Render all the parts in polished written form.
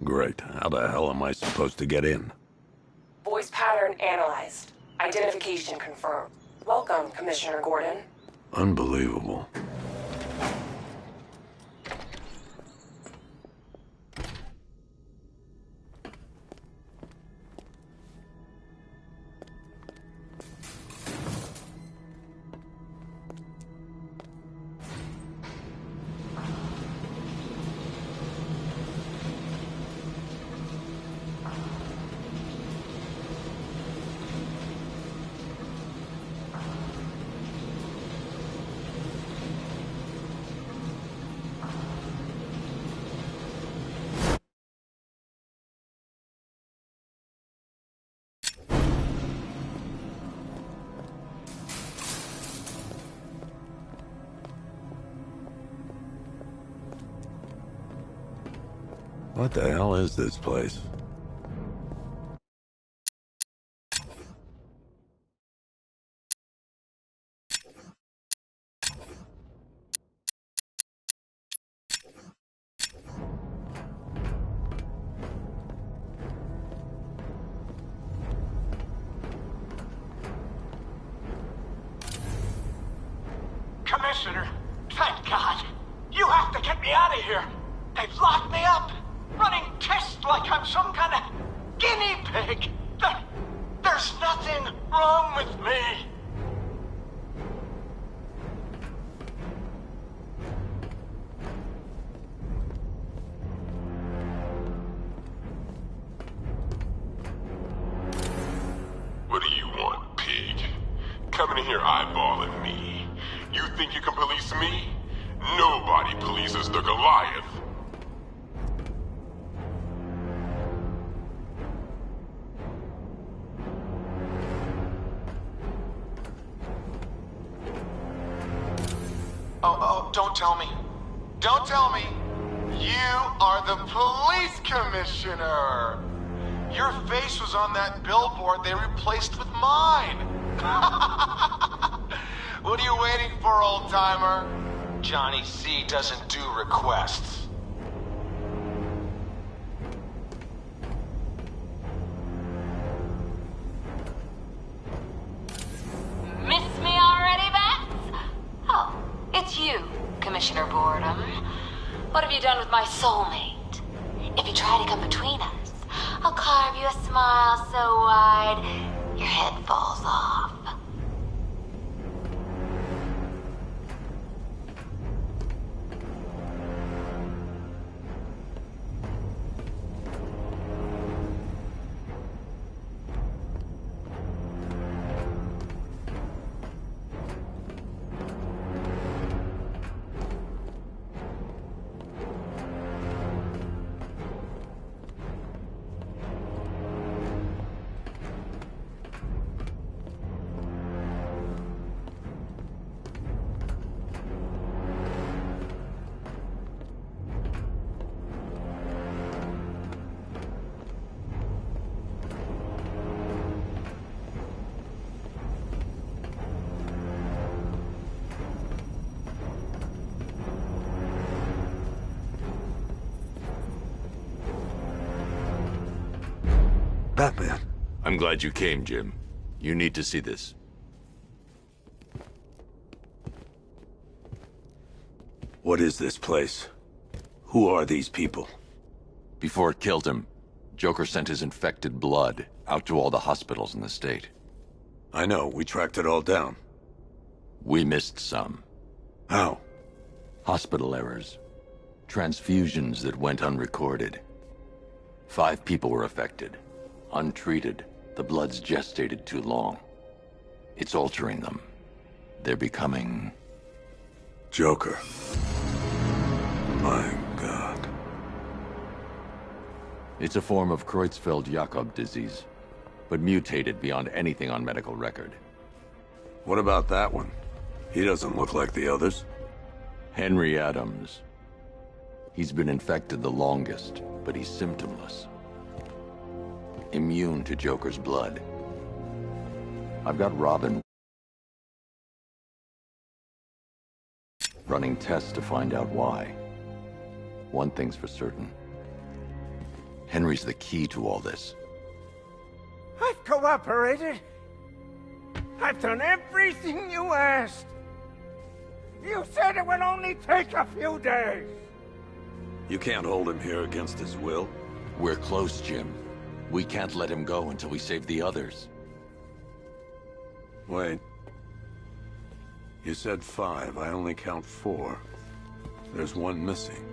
Great. How the hell am I supposed to get in? Voice pattern analyzed. Identification confirmed. Welcome, Commissioner Gordon. Unbelievable. What the hell is this place? Commissioner, thank God. You have to get me out of here. They've locked me up, running tests like I'm some kind of guinea pig. There's nothing wrong with me. What do you want, pig? Coming in here eyeballing me. You think you can police me? Nobody polices the Goliath. Oh, don't tell me. Don't tell me. You are the police commissioner. Your face was on that billboard they replaced with mine. What are you waiting for, old-timer? Johnny C doesn't do requests. Miss me already, Bats? Oh, it's you, Commissioner Boredom. What have you done with my soulmate? If you try to come between us, I'll carve you a smile so wide, your head falls off. Batman. I'm glad you came, Jim. You need to see this. What is this place? Who are these people? Before it killed him, Joker sent his infected blood out to all the hospitals in the state. I know, we tracked it all down. We missed some. How? Hospital errors. Transfusions that went unrecorded. 5 people were affected. Untreated, the blood's gestated too long. It's altering them. They're becoming... Joker. My God. It's a form of Creutzfeldt-Jakob disease, but mutated beyond anything on medical record. What about that one? He doesn't look like the others. Henry Adams. He's been infected the longest, but he's symptomless. Immune to Joker's blood. I've got Robin running tests to find out why. One thing's for certain. Henry's the key to all this. I've cooperated. I've done everything you asked. You said it would only take a few days. You can't hold him here against his will. We're close, Jim. We can't let him go until we save the others. Wait. You said 5. I only count 4. There's one missing.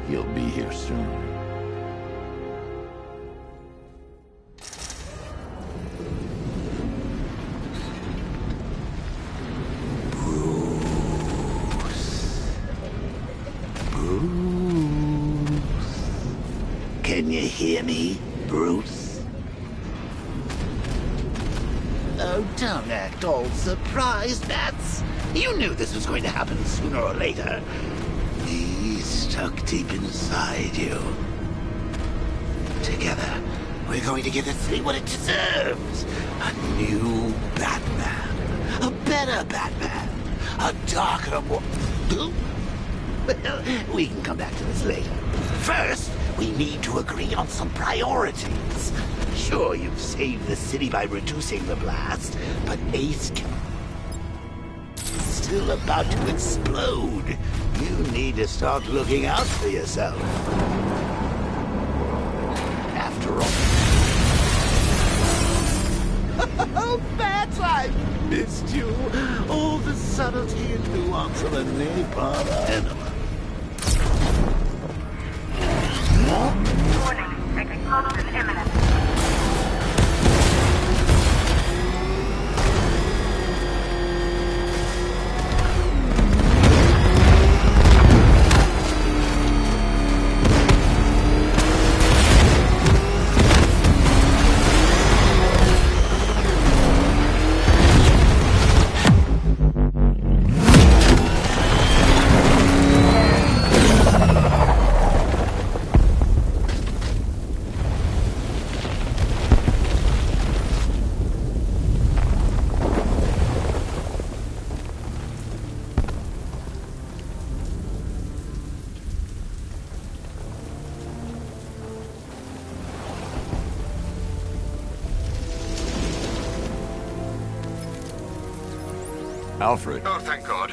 He'll be here soon. Can you hear me, Bruce? Oh, don't act all surprised, Bats. You knew this was going to happen sooner or later. He's stuck deep inside you. Together, we're going to give this city what it deserves. A new Batman. A better Batman. A darker, more... Well, we can come back to this later. First, we need to agree on some priorities. Sure, you've saved the city by reducing the blast, but Ace can... still about to explode. You need to start looking out for yourself. After all... Oh, Bats, I missed you. All the subtlety and nuance of a napalm enema. Warning, explosion imminent. Alfred. Oh, thank God.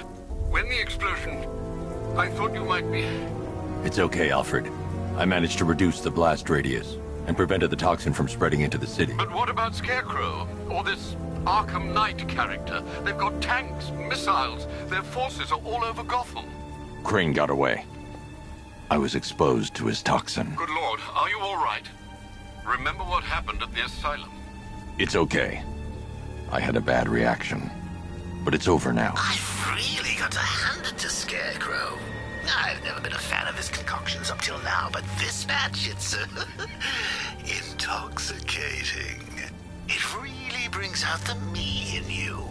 When the explosion... I thought you might be... It's okay, Alfred. I managed to reduce the blast radius and prevented the toxin from spreading into the city. But what about Scarecrow? Or this Arkham Knight character? They've got tanks, missiles. Their forces are all over Gotham. Crane got away. I was exposed to his toxin. Good Lord, are you all right? Remember what happened at the asylum? It's okay. I had a bad reaction. But it's over now. I've really got to hand it to Scarecrow. I've never been a fan of his concoctions up till now, but this match, it's intoxicating. It really brings out the me in you.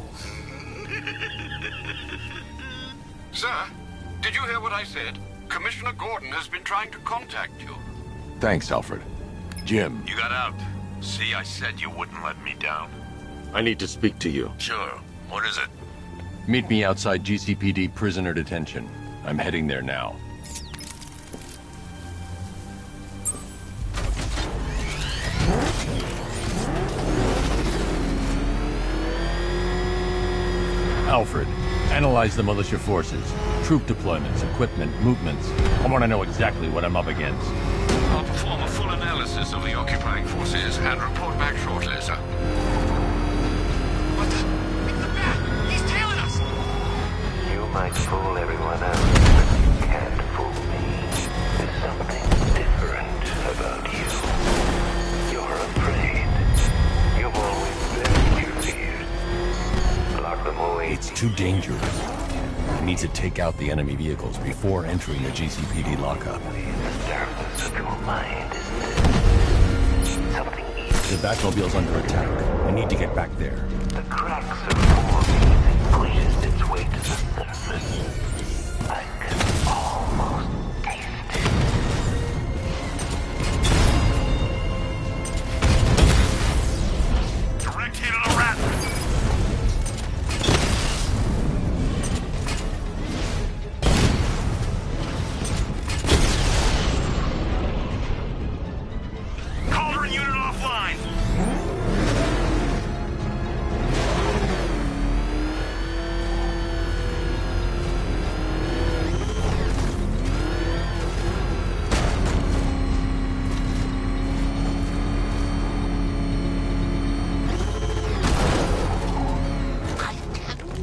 Sir, did you hear what I said? Commissioner Gordon has been trying to contact you. Thanks, Alfred. Jim. You got out. See, I said you wouldn't let me down. I need to speak to you. Sure. What is it? Meet me outside GCPD prisoner detention. I'm heading there now. Alfred, analyze the militia forces, troop deployments, equipment, movements. I want to know exactly what I'm up against. I'll perform a full analysis of the occupying forces and report back shortly, sir. What the? It's the bat! He's tailing us! You It's too dangerous. I need to take out the enemy vehicles before entering the GCPD lockup. The Batmobile's under attack. I need to get back there. The cracks are forming as it pushes its way to the surface. I can almost taste it. Direct hit on the rat! Calder unit offline!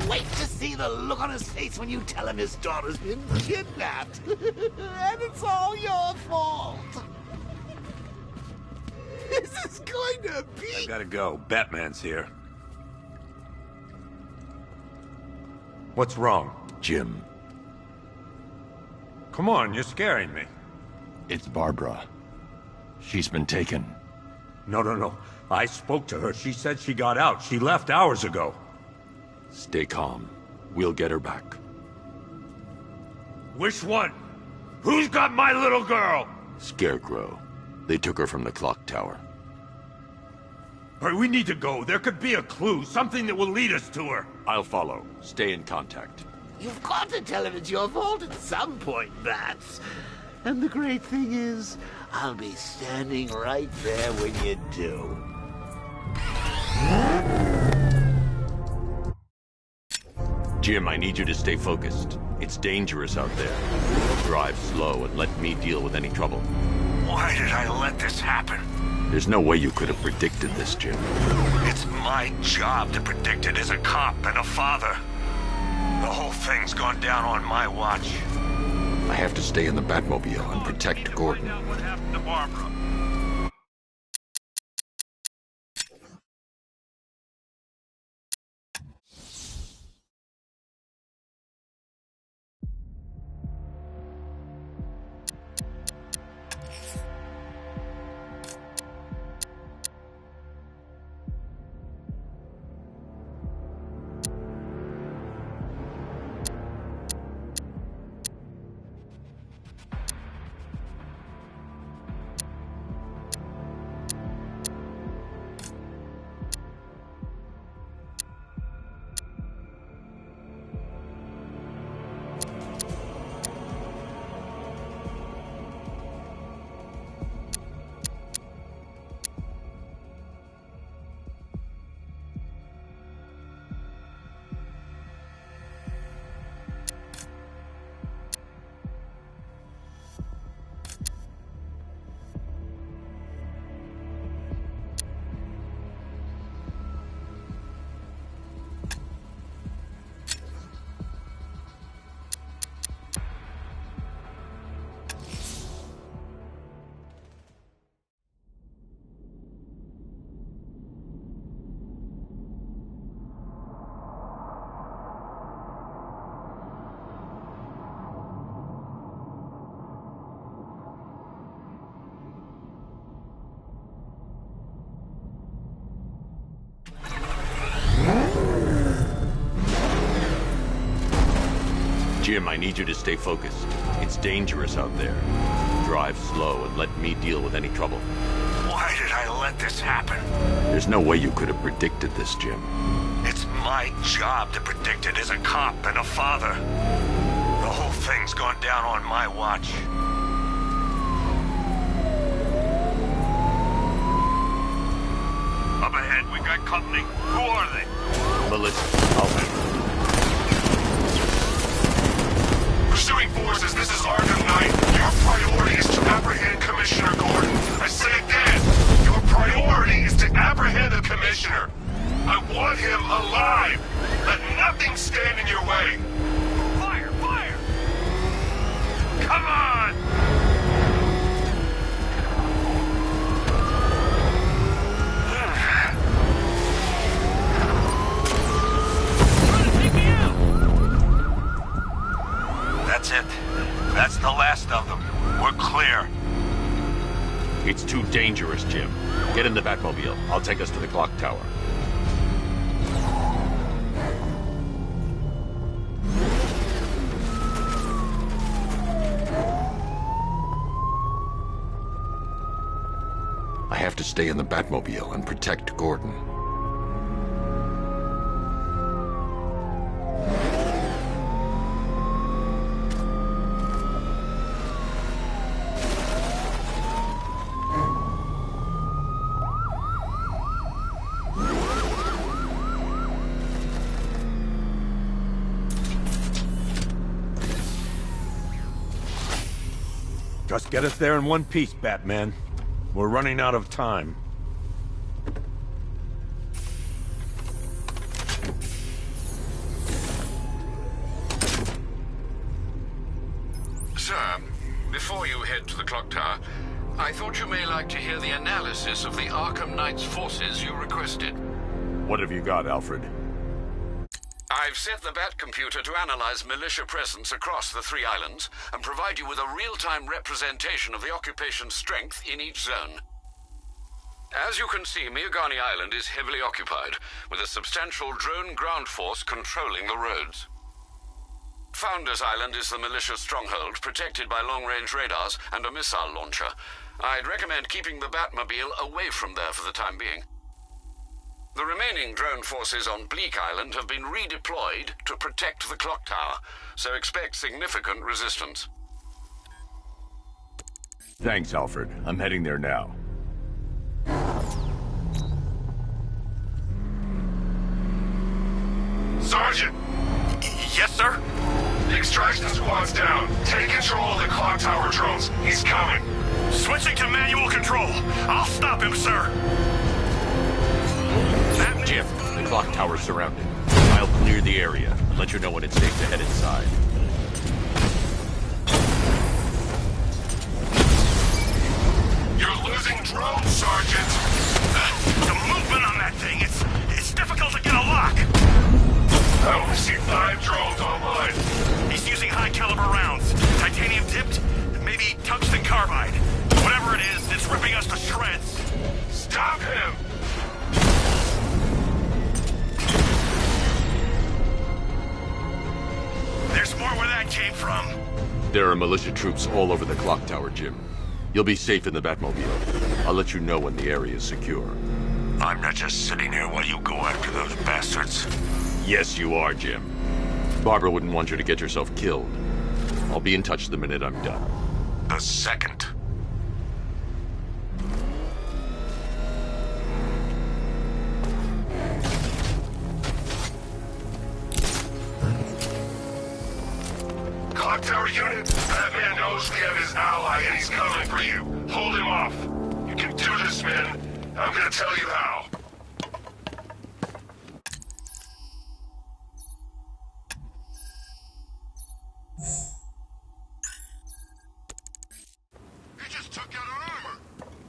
Wait to see the look on his face when you tell him his daughter's been kidnapped. And it's all your fault. This is going to be... I gotta go. Batman's here. What's wrong? Jim, Come on, you're scaring me. It's Barbara. She's been taken. No. I spoke to her. She said she got out. She left hours ago. stay calm. We'll get her back. Which one? Who's got my little girl? Scarecrow. They took her from the clock tower. All right, we need to go. There could be a clue, something that will lead us to her. I'll follow. Stay in contact. You've got to tell him it's your fault at some point, Bats. And the great thing is, I'll be standing right there when you do. Jim, I need you to stay focused. It's dangerous out there. Drive slow and let me deal with any trouble. Why did I let this happen? There's no way you could have predicted this, Jim. It's my job to predict it as a cop and a father. The whole thing's gone down on my watch. I have to stay in the Batmobile and protect Gordon. What happened to Barbara? Jim, I need you to stay focused. It's dangerous out there. Drive slow and let me deal with any trouble. Why did I let this happen? There's no way you could have predicted this, Jim. It's my job to predict it as a cop and a father. The whole thing's gone down on my watch. Up ahead, we've got company. Who are they? Melissa, I'll handle it. Pursuing forces, this is Arkham Knight. Your priority is to apprehend Commissioner Gordon. I say again, your priority is to apprehend the Commissioner. I want him alive. Let nothing stand in your way. Fire! Fire! Come on! Trying to take me out! It's too dangerous, Jim. Get in the Batmobile. I'll take us to the clock tower. I have to stay in the Batmobile and protect Gordon. Just get us there in one piece, Batman. We're running out of time. Sir, before you head to the clock tower, I thought you may like to hear the analysis of the Arkham Knight's forces you requested. What have you got, Alfred? I've set the Bat computer to analyze militia presence across the 3 islands and provide you with a real-time representation of the occupation's strength in each zone. As you can see, Miagani Island is heavily occupied, with a substantial drone ground force controlling the roads. Founders Island is the militia stronghold, protected by long-range radars and a missile launcher. I'd recommend keeping the Batmobile away from there for the time being. The remaining drone forces on Bleak Island have been redeployed to protect the clock tower, so expect significant resistance. Thanks, Alfred. I'm heading there now. Sergeant! Yes, sir? The extraction squad's down. Take control of the clock tower drones. He's coming. Switching to manual control. I'll stop him, sir. Jim, the clock tower's surrounded. I'll clear the area and let you know when it's safe to head inside. You're losing drones, Sergeant! The movement on that thing, it's difficult to get a lock. I only see 5 drones online. He's using high-caliber rounds. Titanium tipped, maybe tungsten carbide. Whatever it is, it's ripping us to shreds. Stop him! There's more where that came from. There are militia troops all over the clock tower, Jim. You'll be safe in the Batmobile. I'll let you know when the area is secure. I'm not just sitting here while you go after those bastards. Yes, you are, Jim. Barbara wouldn't want you to get yourself killed. I'll be in touch the minute I'm done. The second. Clock tower unit, that man knows we have his ally and he's coming for you. Hold him off. You can do this, man. I'm gonna tell you how. He just took out our armor.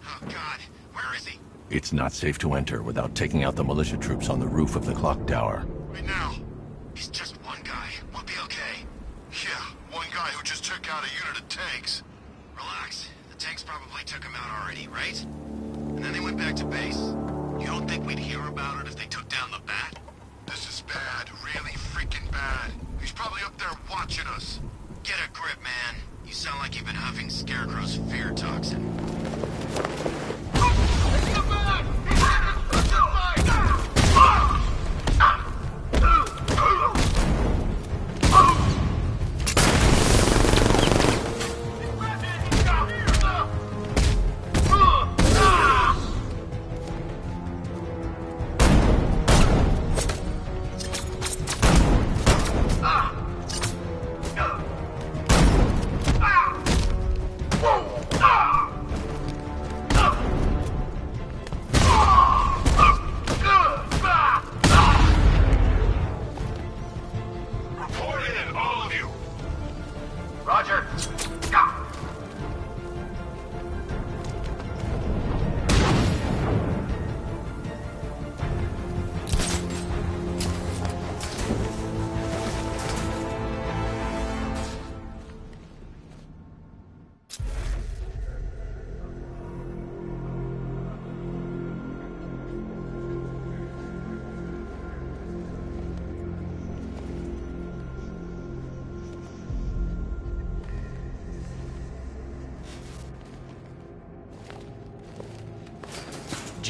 Oh, God. Where is he? It's not safe to enter without taking out the militia troops on the roof of the clock tower. Right now. He's just one guy. We'll be okay. Yeah, one guy who just took out a unit of tanks. Relax. The tanks probably took him out already, right? And then they went back to base. You don't think we'd hear about it if they took down the Bat? This is bad, really freaking bad. He's probably up there watching us. Get a grip, man. You sound like you've been huffing Scarecrow's fear toxin.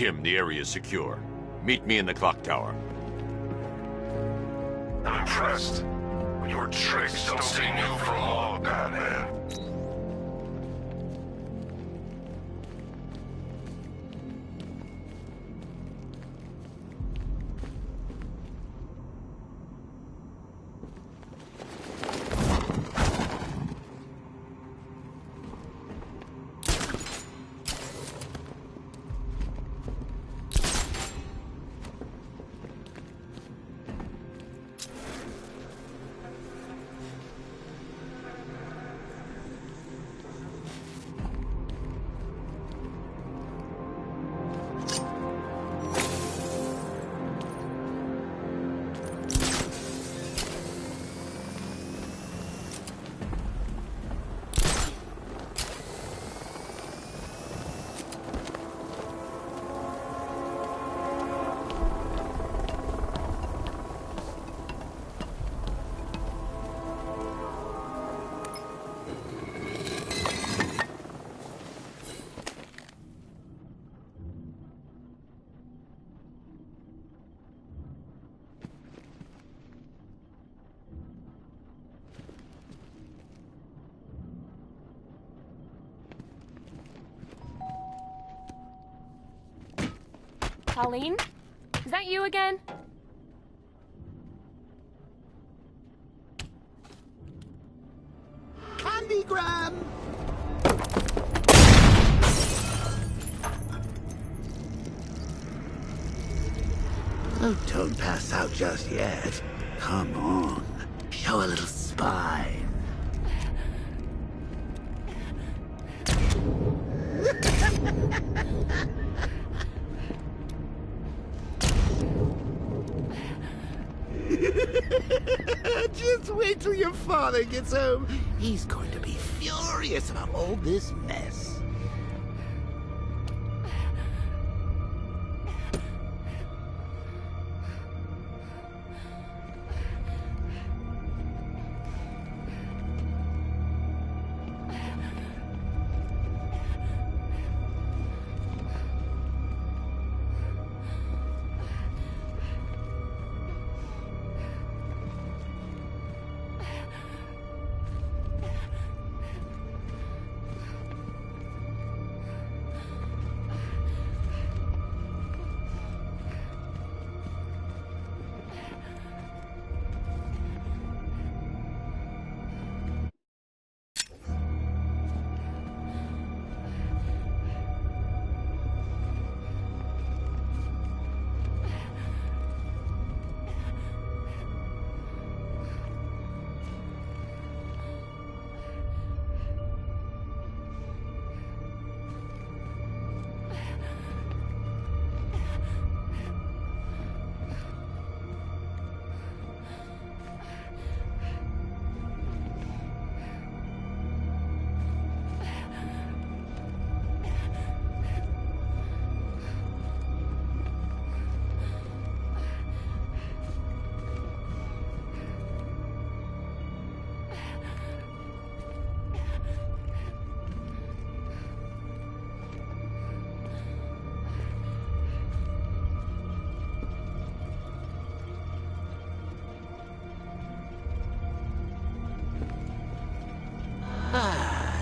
Tim, the area is secure. Meet me in the clock tower. I'm impressed. Your tricks don't seem new for long, Batman. Colleen? Is that you again? Candygram! Oh, don't pass out just yet. Come on. Show a little spine. Just wait till your father gets home. He's going to be furious about all this mess.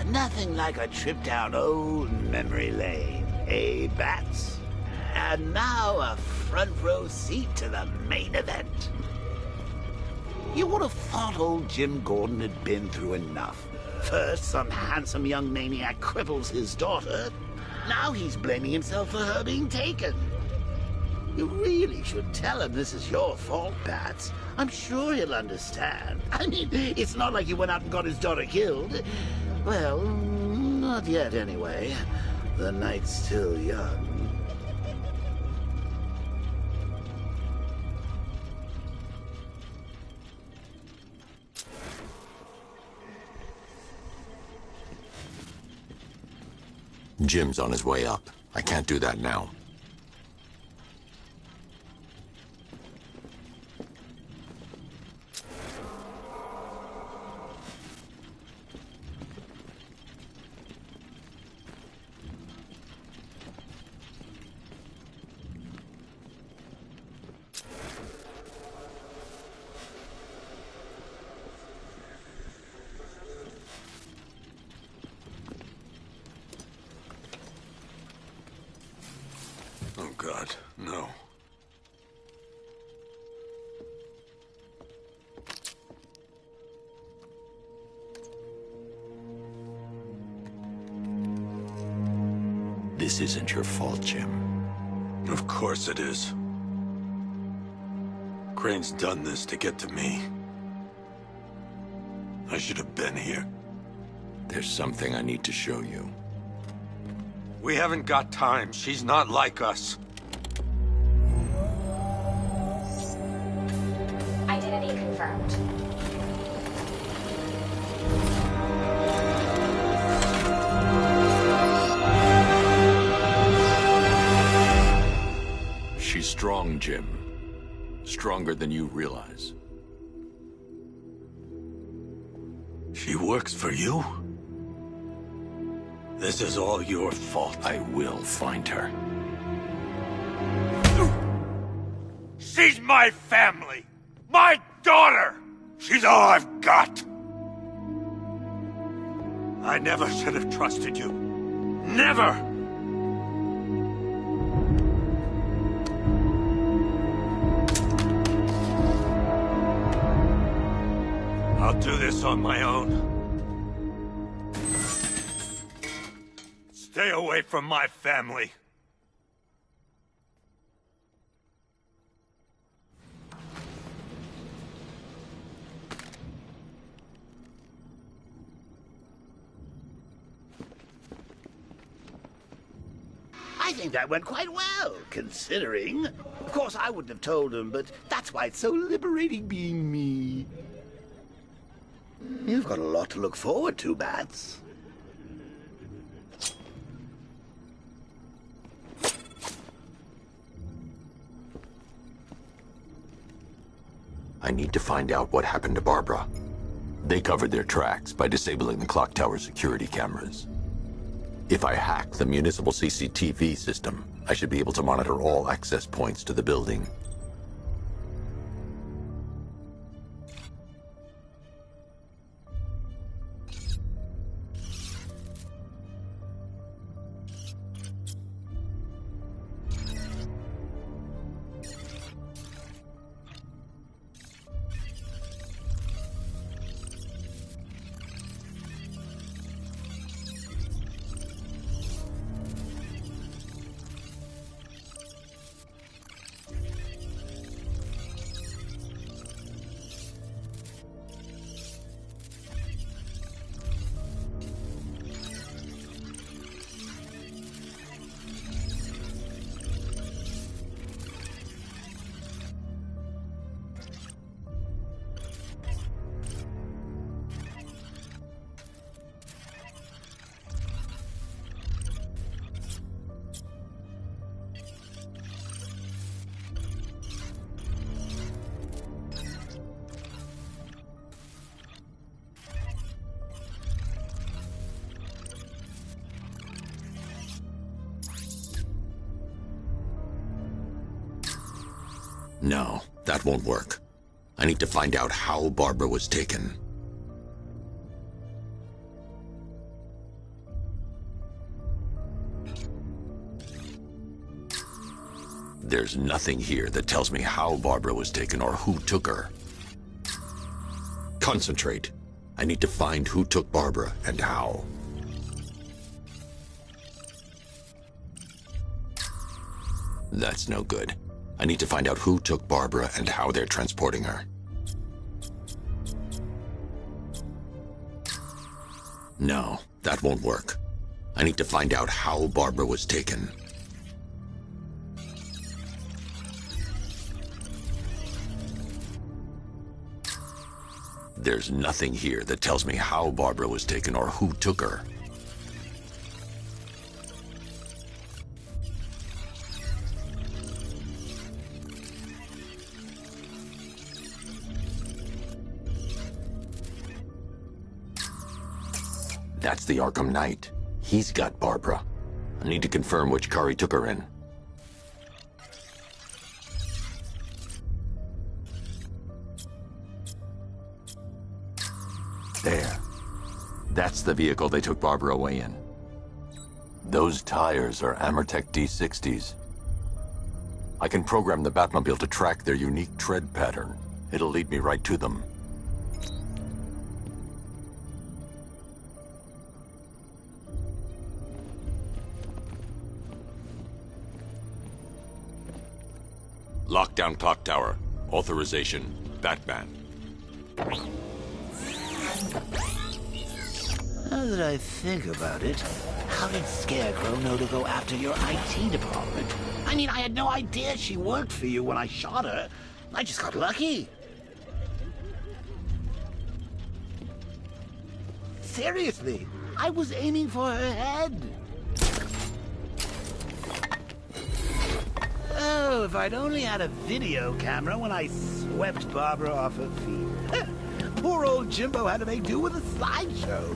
Nothing like a trip down old memory lane, eh, Bats? And now a front row seat to the main event. You would have thought old Jim Gordon had been through enough. First, some handsome young maniac cripples his daughter. Now he's blaming himself for her being taken. You really should tell him this is your fault, Bats. I'm sure he'll understand. I mean, it's not like you went out and got his daughter killed. Well, not yet anyway. The night's still young. Jim's on his way up. I can't do that now. This isn't your fault, Jim. Of course it is. Crane's done this to get to me. I should have been here. There's something I need to show you. We haven't got time. She's not like us. Identity confirmed. She's strong, Jim. Stronger than you realize. She works for you? This is all your fault. I will find her. She's my family! My daughter! She's all I've got! I never should have trusted you. Never! I'll do this on my own. Stay away from my family. I think that went quite well, considering. Of course, I wouldn't have told him, but that's why it's so liberating being me. You've got a lot to look forward to, Bats. I need to find out what happened to Barbara. They covered their tracks by disabling the clock tower security cameras. If I hack the municipal CCTV system, I should be able to monitor all access points to the building. No, that won't work. I need to find out how Barbara was taken. There's nothing here that tells me how Barbara was taken or who took her. Concentrate. I need to find who took Barbara and how. That's no good. I need to find out who took Barbara and how they're transporting her. No, that won't work. I need to find out how Barbara was taken. There's nothing here that tells me how Barbara was taken or who took her. That's the Arkham Knight. He's got Barbara. I need to confirm which car he took her in. There. That's the vehicle they took Barbara away in. Those tires are Amertech D60s. I can program the Batmobile to track their unique tread pattern. It'll lead me right to them. Lockdown clock tower. Authorization, Batman. Now that I think about it, how did Scarecrow know to go after your IT department? I mean, I had no idea she worked for you when I shot her. I just got lucky. Seriously, I was aiming for her head. Oh, if I'd only had a video camera when I swept Barbara off her feet. Poor old Jimbo had to make do with a slideshow.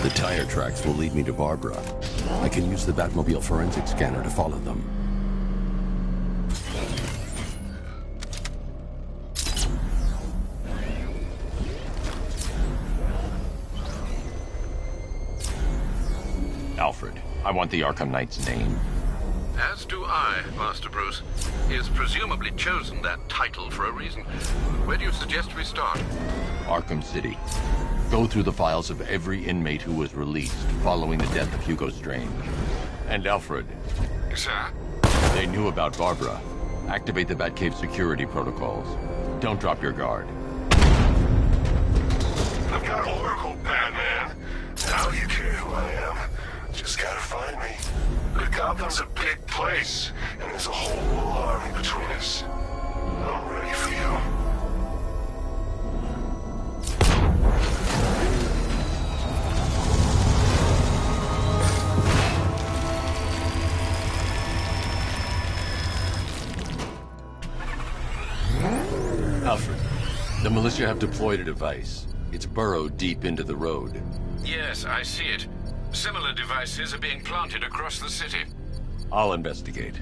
The tire tracks will lead me to Barbara. I can use the Batmobile forensic scanner to follow them. Alfred, I want the Arkham Knight's name. As do I, Master Bruce. He has presumably chosen that title for a reason. Where do you suggest we start? Arkham City. Go through the files of every inmate who was released following the death of Hugo Strange. And Alfred. Sir? They knew about Barbara. Activate the Batcave security protocols. Don't drop your guard. I've got Oracle, Batman. Now you care who I am. Just gotta find me. But Gotham's a big place, and there's a whole army between us. I'm ready for you. Alfred, the militia have deployed a device. It's burrowed deep into the road. Yes, I see it. Similar devices are being planted across the city. I'll investigate.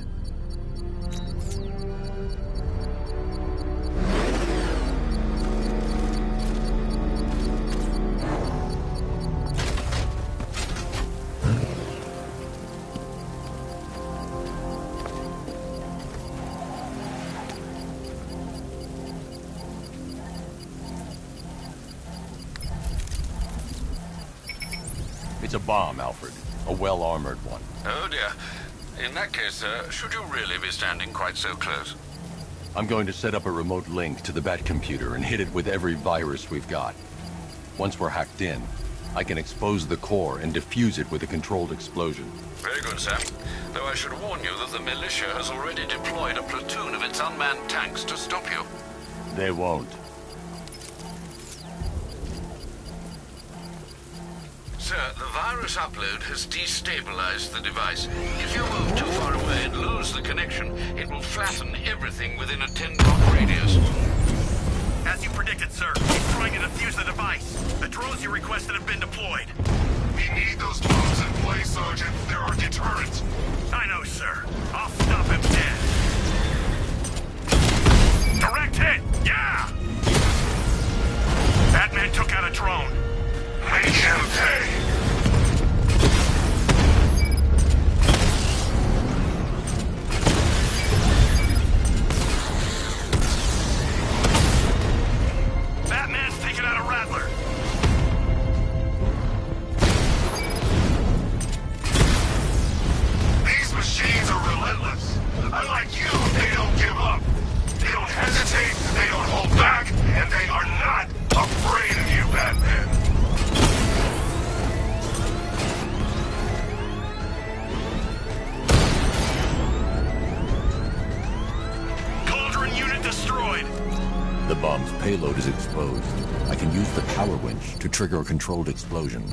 It's a bomb, Alfred. A well-armored one. Oh dear. In that case, should you really be standing quite so close? I'm going to set up a remote link to the Batcomputer and hit it with every virus we've got. Once we're hacked in, I can expose the core and defuse it with a controlled explosion. Very good, sir. Though I should warn you that the militia has already deployed a platoon of its unmanned tanks to stop you. They won't. Sir, the virus upload has destabilized the device. If you move too far away and lose the connection, it will flatten everything within a 10-block radius. As you predicted, sir, he's trying to defuse the device. The drones you requested have been deployed. We need those bombs in place, Sergeant. They're our deterrent. I know, sir. I'll stop him dead. Direct hit! Yeah! Batman took out a drone. Make him pay. Batman's taken out a Rattler. These machines are relentless. Unlike you, they don't give up. They don't hesitate, they don't hold back, and they are not afraid of you, Batman. Unit destroyed. The bomb's payload is exposed. I can use the power winch to trigger a controlled explosion.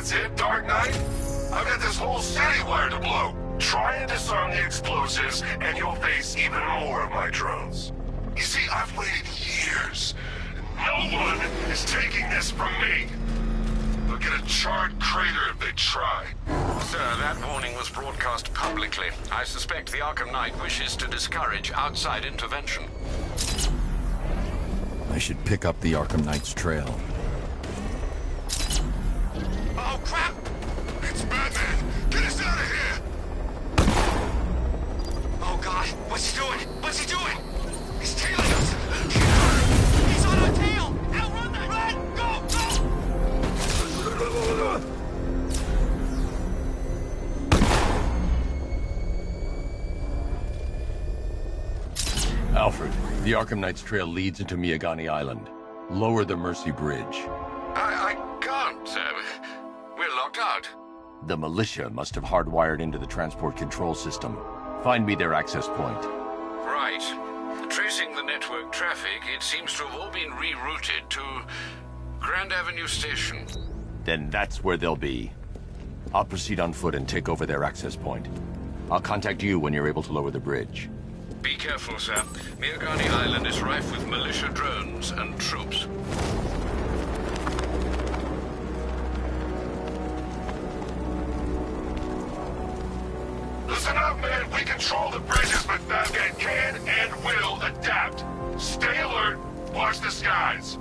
That's it, Dark Knight? I've got this whole city wired to blow. Try and disarm the explosives, and you'll face even more of my drones. You see, I've waited years. No one is taking this from me. They'll get a charred crater if they try. Sir, that warning was broadcast publicly. I suspect the Arkham Knight wishes to discourage outside intervention. I should pick up the Arkham Knight's trail. Oh, crap! It's Batman! Get us out of here! Oh, God. What's he doing? What's he doing? He's tailing us! He's on our tail! Outrun that! Run! Go! Alfred, the Arkham Knight's trail leads into Miagani Island. Lower the Mercy Bridge. I can't, sir. We're locked out. The militia must have hardwired into the transport control system. Find me their access point. Right. Tracing the network traffic, it seems to have all been rerouted to Grand Avenue Station. Then that's where they'll be. I'll proceed on foot and take over their access point. I'll contact you when you're able to lower the bridge. Be careful, sir. Miagani Island is rife with militia drones and troops. Listen up, man. We control the bridges, but Batman can and will adapt. Stay alert. Watch the skies.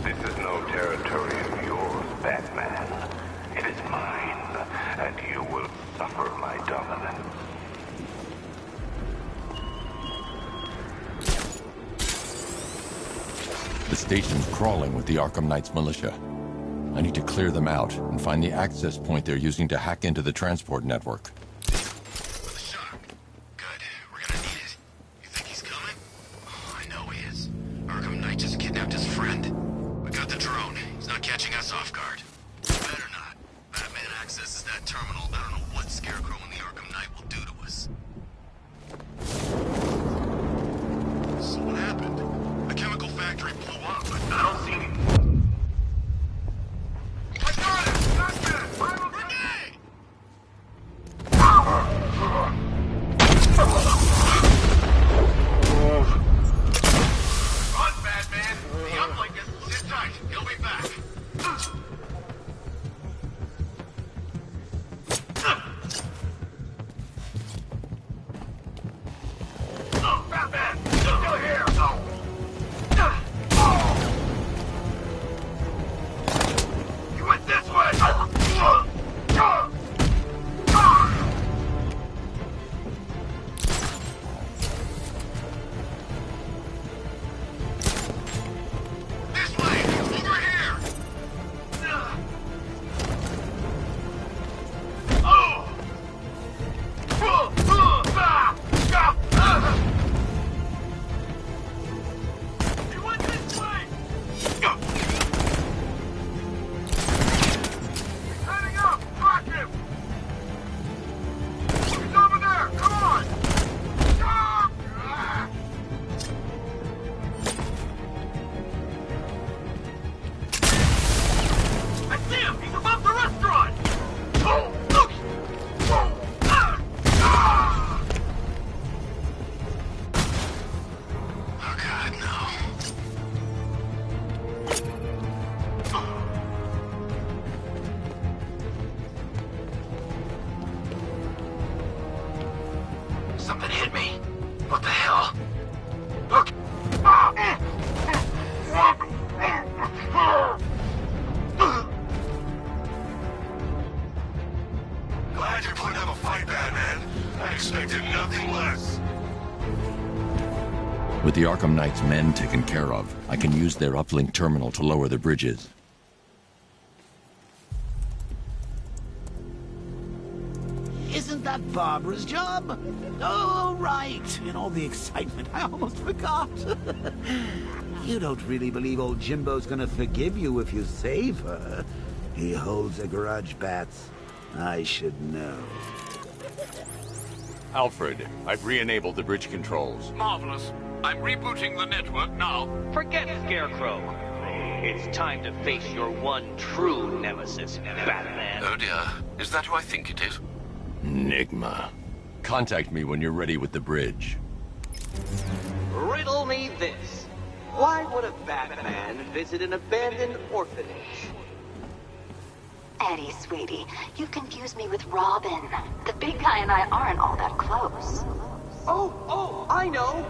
This is no territory of yours, Batman. It is mine, and you will suffer my dominance. The station's crawling with the Arkham Knight's militia. I need to clear them out and find the access point they're using to hack into the transport network. With a shock. Good. We're gonna need it. You think he's coming? Oh, I know he is. Arkham Knight just kidnapped his friend. We got the drone. He's not catching us off guard. Better not. Batman accesses that terminal. I don't know what Scarecrow and the Arkham Knight will do to us. So what happened? The chemical factory blew up, but I don't see any... I got it! Batman! I'm a grenade! Run, Batman! The uplink is... Sit tight. He'll be back. Batman! Still here! You went this way! This way! Over here! Oh! He went this way! He's heading up! Track him! He's over there! Come on! I see him! He's above the restaurant! Oh, look! Oh, God, no. Something hit me. What the hell? Look! Glad you're putting up a fight, Batman. I expected nothing less. With the Arkham Knight's men taken care of, I can use their uplink terminal to lower the bridges. Isn't that Barbara's job? Oh, right. In all the excitement, I almost forgot. You don't really believe old Jimbo's gonna forgive you if you save her. He holds a grudge, Bats. I should know. Alfred, I've re-enabled the bridge controls. Marvelous. I'm rebooting the network now. Forget Scarecrow. It's time to face your one true nemesis, Batman. Oh dear. Is that who I think it is? Enigma. Contact me when you're ready with the bridge. Riddle me this. Why would a Batman visit an abandoned orphanage? Eddie, sweetie, you confuse me with Robin. The big guy and I aren't all that close. Oh, I know.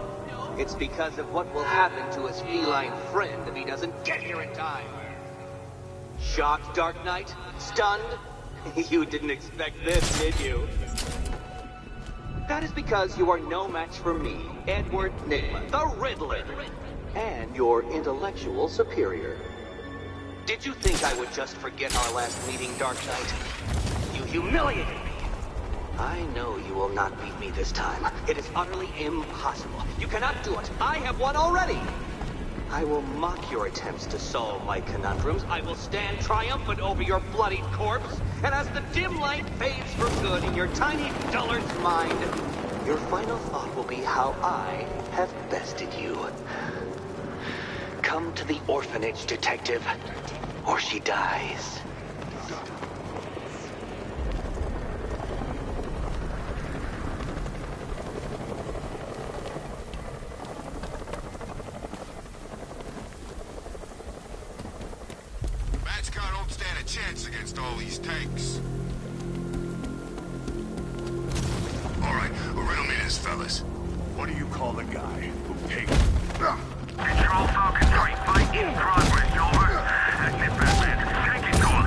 It's because of what will happen to his feline friend if he doesn't get here in time. Shocked, Dark Knight? Stunned? You didn't expect this, did you? That is because you are no match for me, Edward Nygma, the Riddler, and your intellectual superior. Did you think I would just forget our last meeting, Dark Knight? You humiliated me. I know you will not beat me this time. It is utterly impossible. You cannot do it. I have won already. I will mock your attempts to solve my conundrums. I will stand triumphant over your bloodied corpse. And as the dim light fades for good in your tiny dullard's mind, your final thought will be how I have bested you. Come to the orphanage, detective, or she dies. Batchcar don't stand a chance against all these tanks. All right, riddle me this, fellas. What do you call the guy who paid? Control Falcon 3, fight in progress, over. Active Batman, take it to him.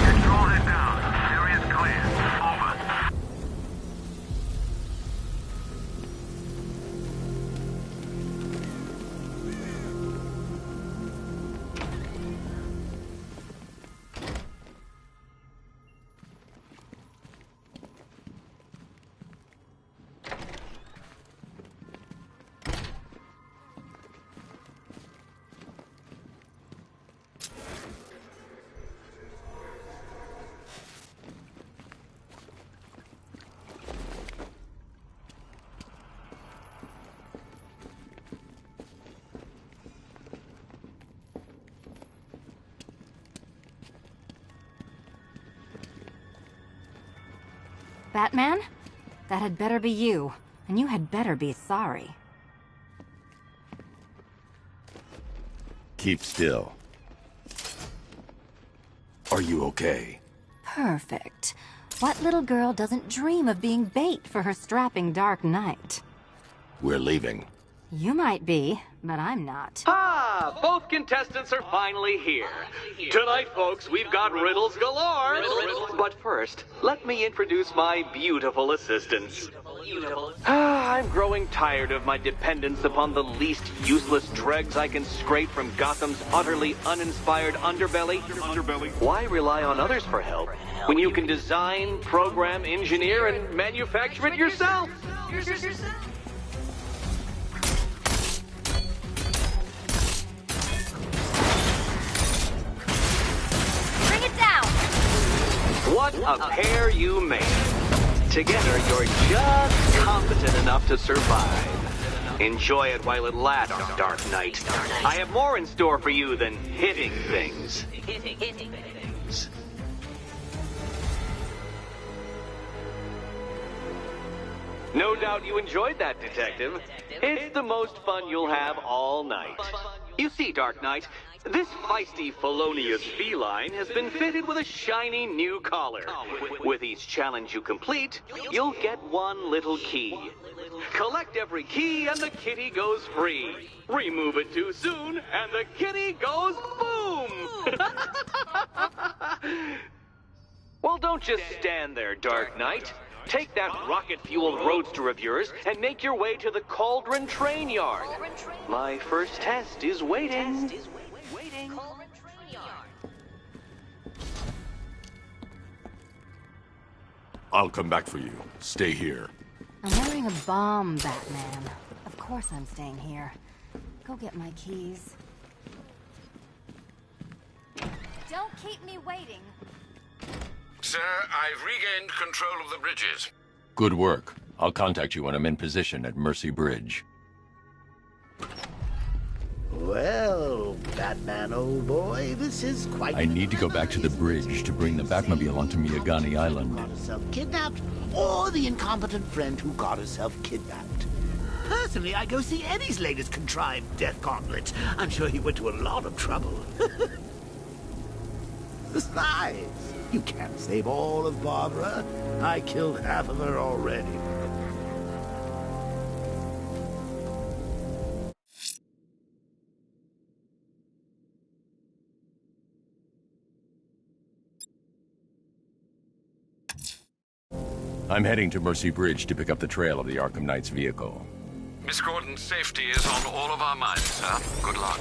Control it down. Area is clear. Over. Batman? That had better be you, and you had better be sorry. Keep still. Are you okay? Perfect. What little girl doesn't dream of being bait for her strapping Dark Knight? We're leaving. You might be, but I'm not. Ah, both contestants are finally here. Tonight, folks, we've got riddles galore. But first, let me introduce my beautiful assistants. I'm growing tired of my dependence upon the least useless dregs I can scrape from Gotham's utterly uninspired underbelly. Why rely on others for help when you can design, program, engineer, and manufacture it yourself? Bring it down! What a pair you made. Together, you're just competent enough to survive. Enjoy it while it lasts, Dark Knight. I have more in store for you than hitting things. No doubt you enjoyed that, Detective. It's the most fun you'll have all night. You see, Dark Knight, this feisty, felonious feline has been fitted with a shiny new collar. With each challenge you complete, you'll get one little key. Collect every key and the kitty goes free. Remove it too soon and the kitty goes boom! Well, don't just stand there, Dark Knight. Take that rocket-fueled roadster of yours and make your way to the Cauldron Train Yard. My first test is waiting. I'll come back for you. Stay here. I'm wearing a bomb, Batman. Of course I'm staying here. Go get my keys. Don't keep me waiting. Sir, I've regained control of the bridges. Good work. I'll contact you when I'm in position at Mercy Bridge. Well, Batman, old boy, this is quite... I need to go back to the bridge to bring the Batmobile onto Miyagani Island. Got herself kidnapped, or the incompetent friend who got herself kidnapped. Personally, I go see Eddie's latest contrived death gauntlet. I'm sure he went to a lot of trouble. Besides, you can't save all of Barbara. I killed half of her already. I'm heading to Mercy Bridge to pick up the trail of the Arkham Knight's vehicle. Miss Gordon's safety is on all of our minds, sir. Good luck.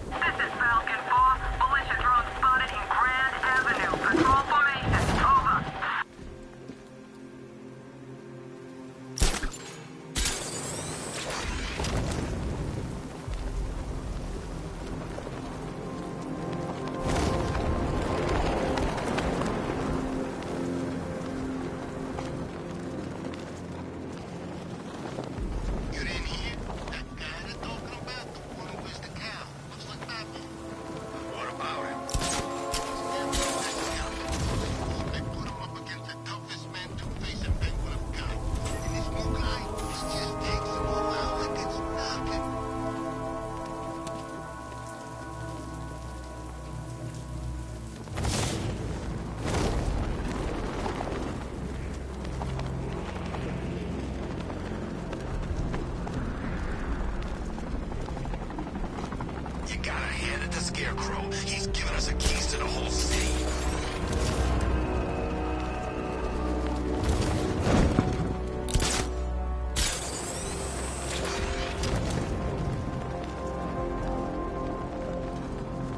This is Falcon 4. Militia drone spotted in Grand Avenue. Patrol formation. Over. You gotta hand it to Scarecrow. He's given us the keys to the whole city.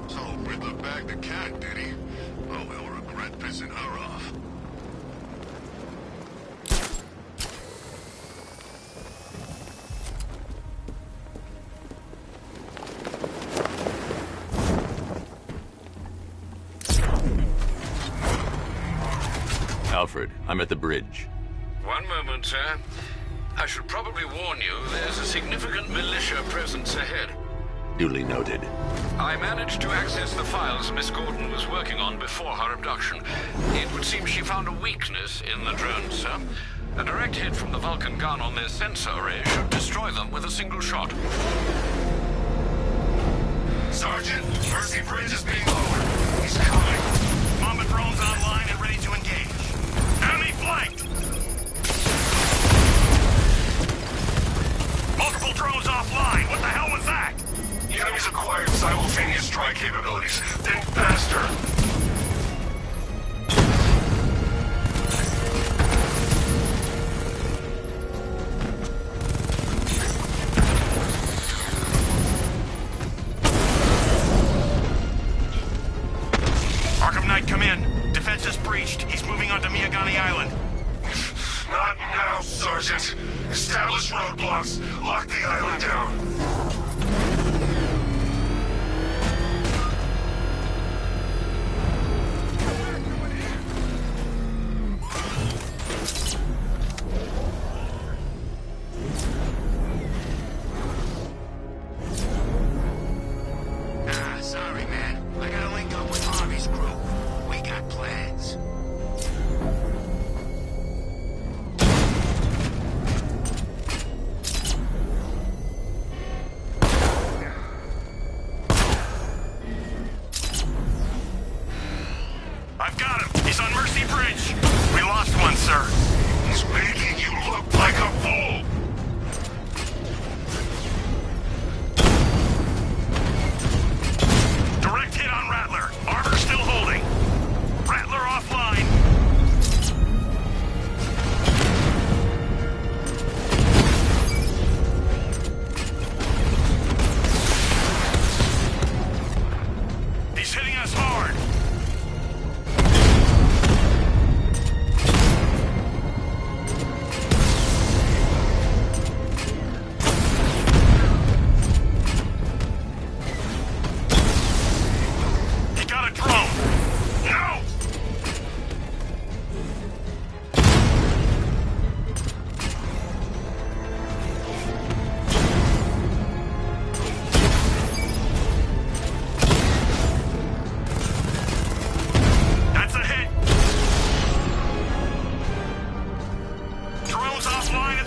So, Riddler bagged the cat, did he? Oh, he'll regret pissing her off. Alfred, I'm at the bridge. One moment, sir. I should probably warn you, there's a significant militia presence ahead. Duly noted. I managed to access the files Miss Gordon was working on before her abduction. It would seem she found a weakness in the drones, sir. A direct hit from the Vulcan gun on their sensor array should destroy them with a single shot. Sergeant, Mercy Bridge is being lowered. He's coming. Mamba drones online and ready to engage. Enemy flanked! Multiple drones offline. What the hell was that? The enemy's acquired simultaneous strike capabilities. Think faster. Arkham Knight, come in. Defense is breached. He's moving onto Miyagani Island. Not now, Sergeant. Establish roadblocks. Lock the island down. Sorry, man. I gotta link up with Harvey's group. We got plans.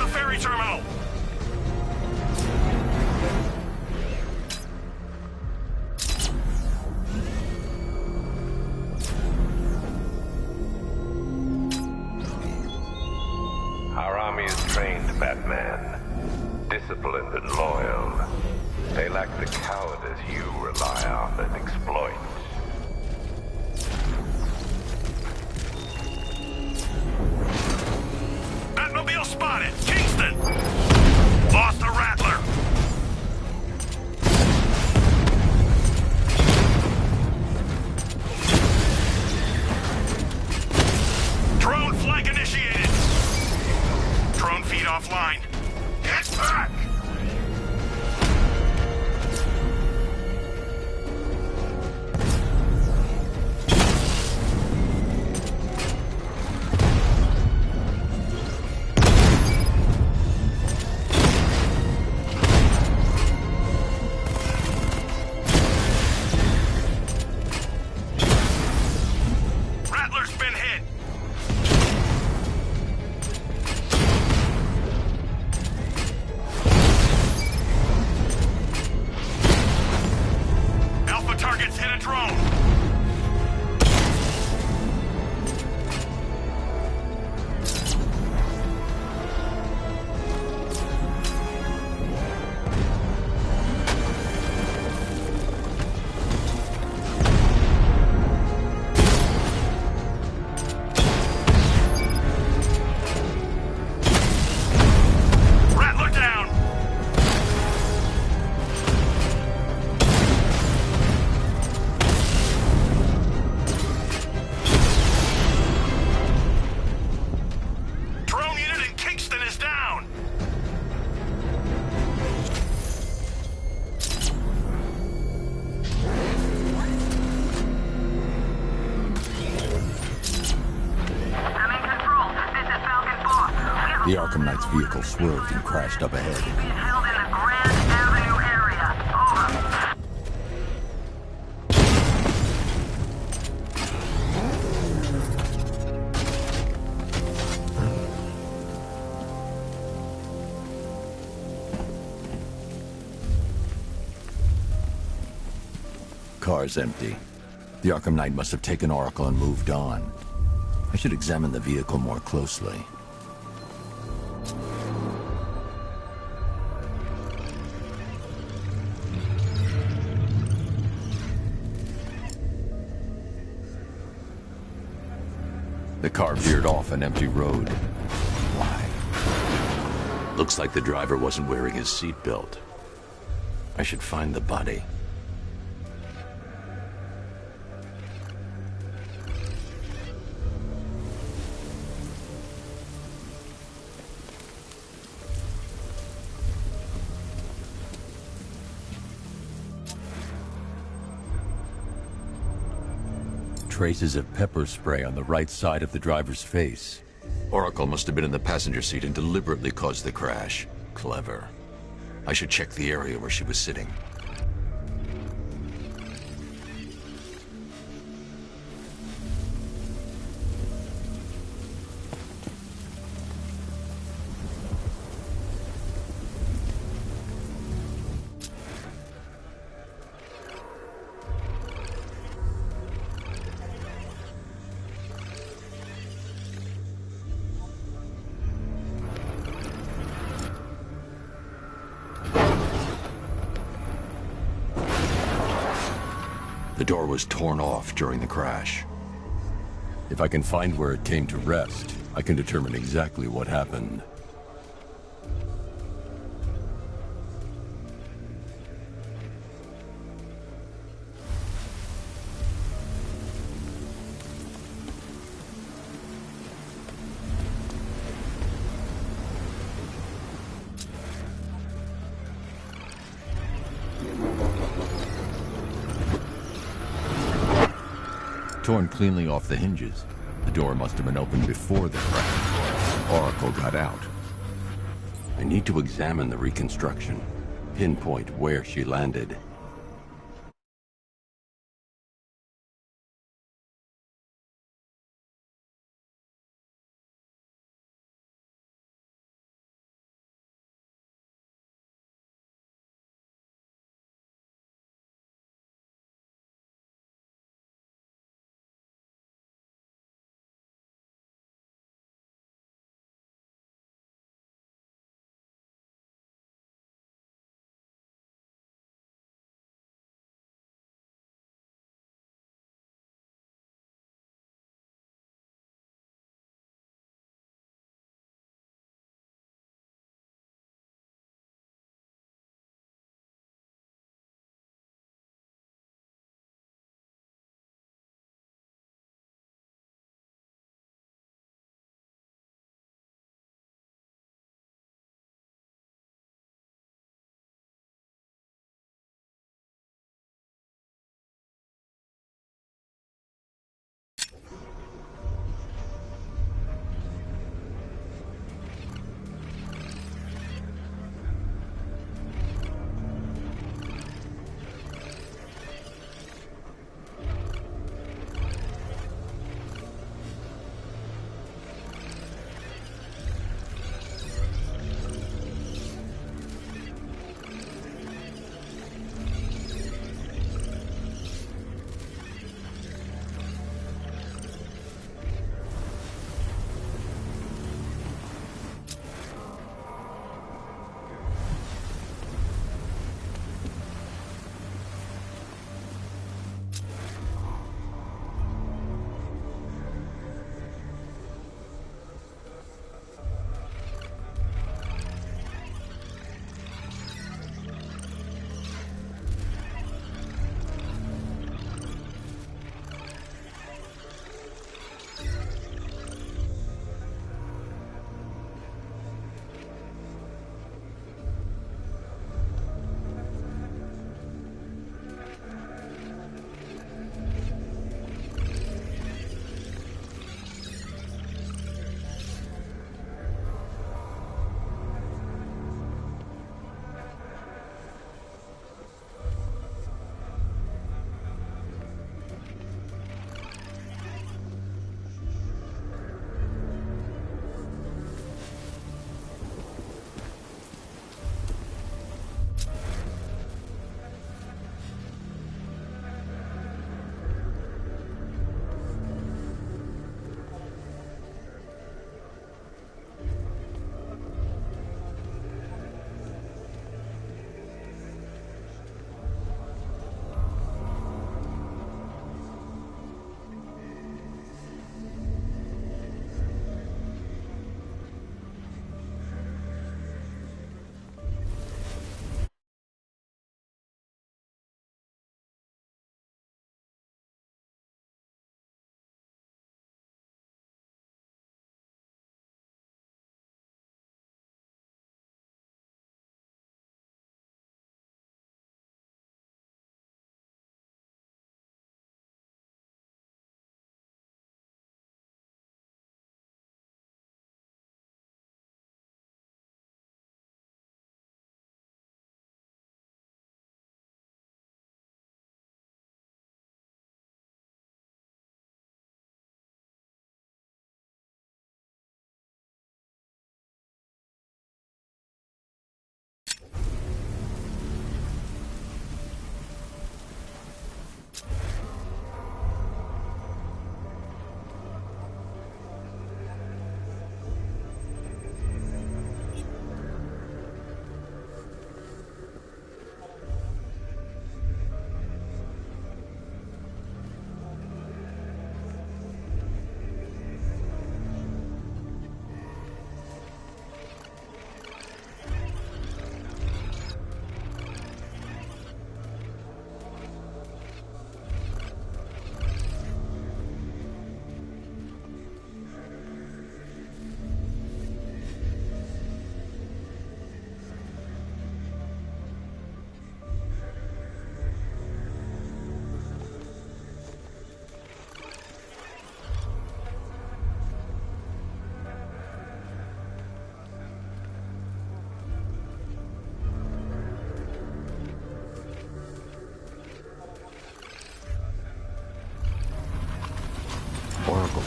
ferry terminal! Our army is trained, Batman. Disciplined and loyal. They lack the cowardice you rely on and exploit. Batmobile spotted! Kingston! Lost the Rattler! Drone flank initiated! Drone feed offline. Get back! Rattler's been hit! Alpha targets hit a drone! Rattler down! Drone unit in Kingston is down! I'm in control. This is Falcon 4. The Arkham Knight's vehicle swerved and crashed up ahead. Being held in the Grand Avenue area. Over. Car's empty. The Arkham Knight must have taken Oracle and moved on. I should examine the vehicle more closely. The car veered off an empty road. Why? Looks like the driver wasn't wearing his seatbelt. I should find the body. Traces of pepper spray on the right side of the driver's face. Oracle must have been in the passenger seat and deliberately caused the crash. Clever. I should check the area where she was sitting. The door was torn off during the crash. If I can find where it came to rest, I can determine exactly what happened. Torn cleanly off the hinges. The door must have been opened before the crash. Oracle got out. I need to examine the reconstruction, pinpoint where she landed.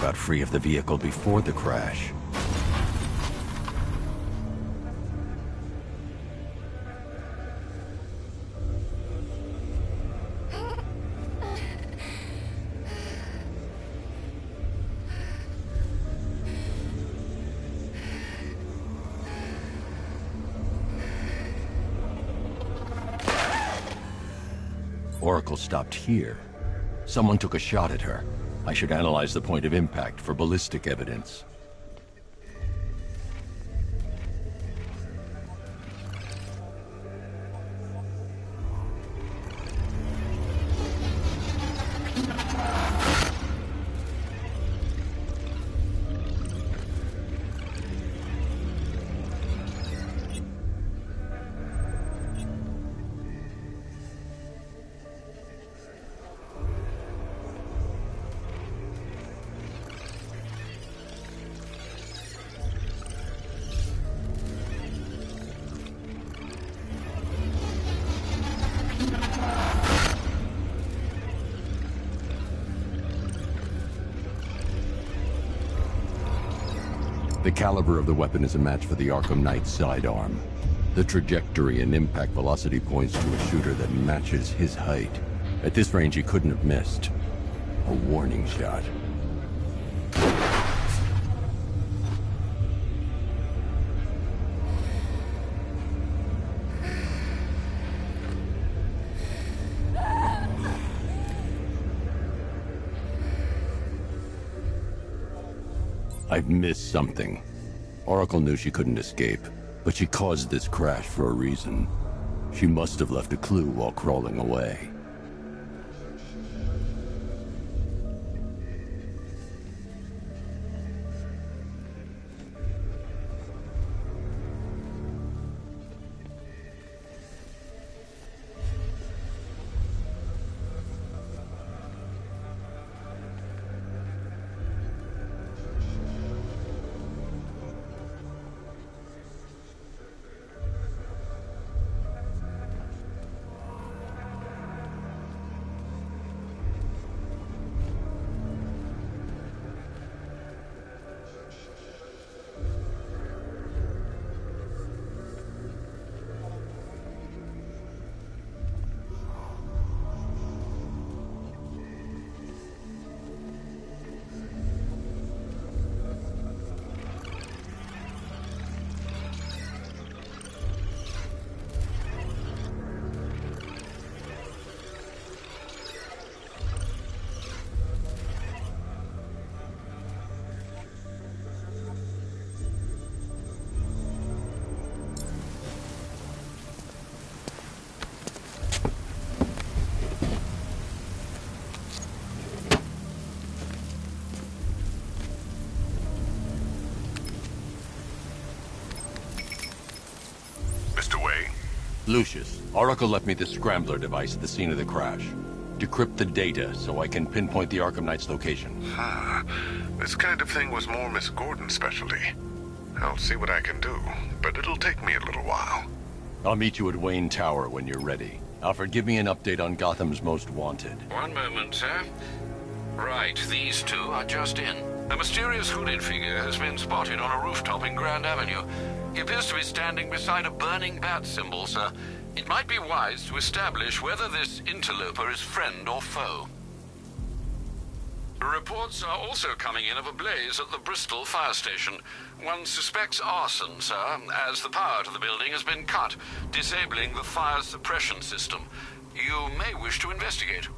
got free of the vehicle before the crash. Oracle stopped here. Someone took a shot at her. I should analyze the point of impact for ballistic evidence. The caliber of the weapon is a match for the Arkham Knight's sidearm. The trajectory and impact velocity points to a shooter that matches his height. At this range, he couldn't have missed. A warning shot. I've missed something. Oracle knew she couldn't escape, but she caused this crash for a reason. She must have left a clue while crawling away. Lucius, Oracle left me the scrambler device at the scene of the crash. Decrypt the data so I can pinpoint the Arkham Knight's location. This kind of thing was more Miss Gordon's specialty. I'll see what I can do, but it'll take me a little while. I'll meet you at Wayne Tower when you're ready. Alfred, give me an update on Gotham's Most Wanted. One moment, sir. Right, these two are just in. A mysterious hooded figure has been spotted on a rooftop in Grand Avenue. He appears to be standing beside a burning bat symbol, sir. It might be wise to establish whether this interloper is friend or foe. Reports are also coming in of a blaze at the Bristol fire station. One suspects arson, sir, as the power to the building has been cut, disabling the fire suppression system. You may wish to investigate.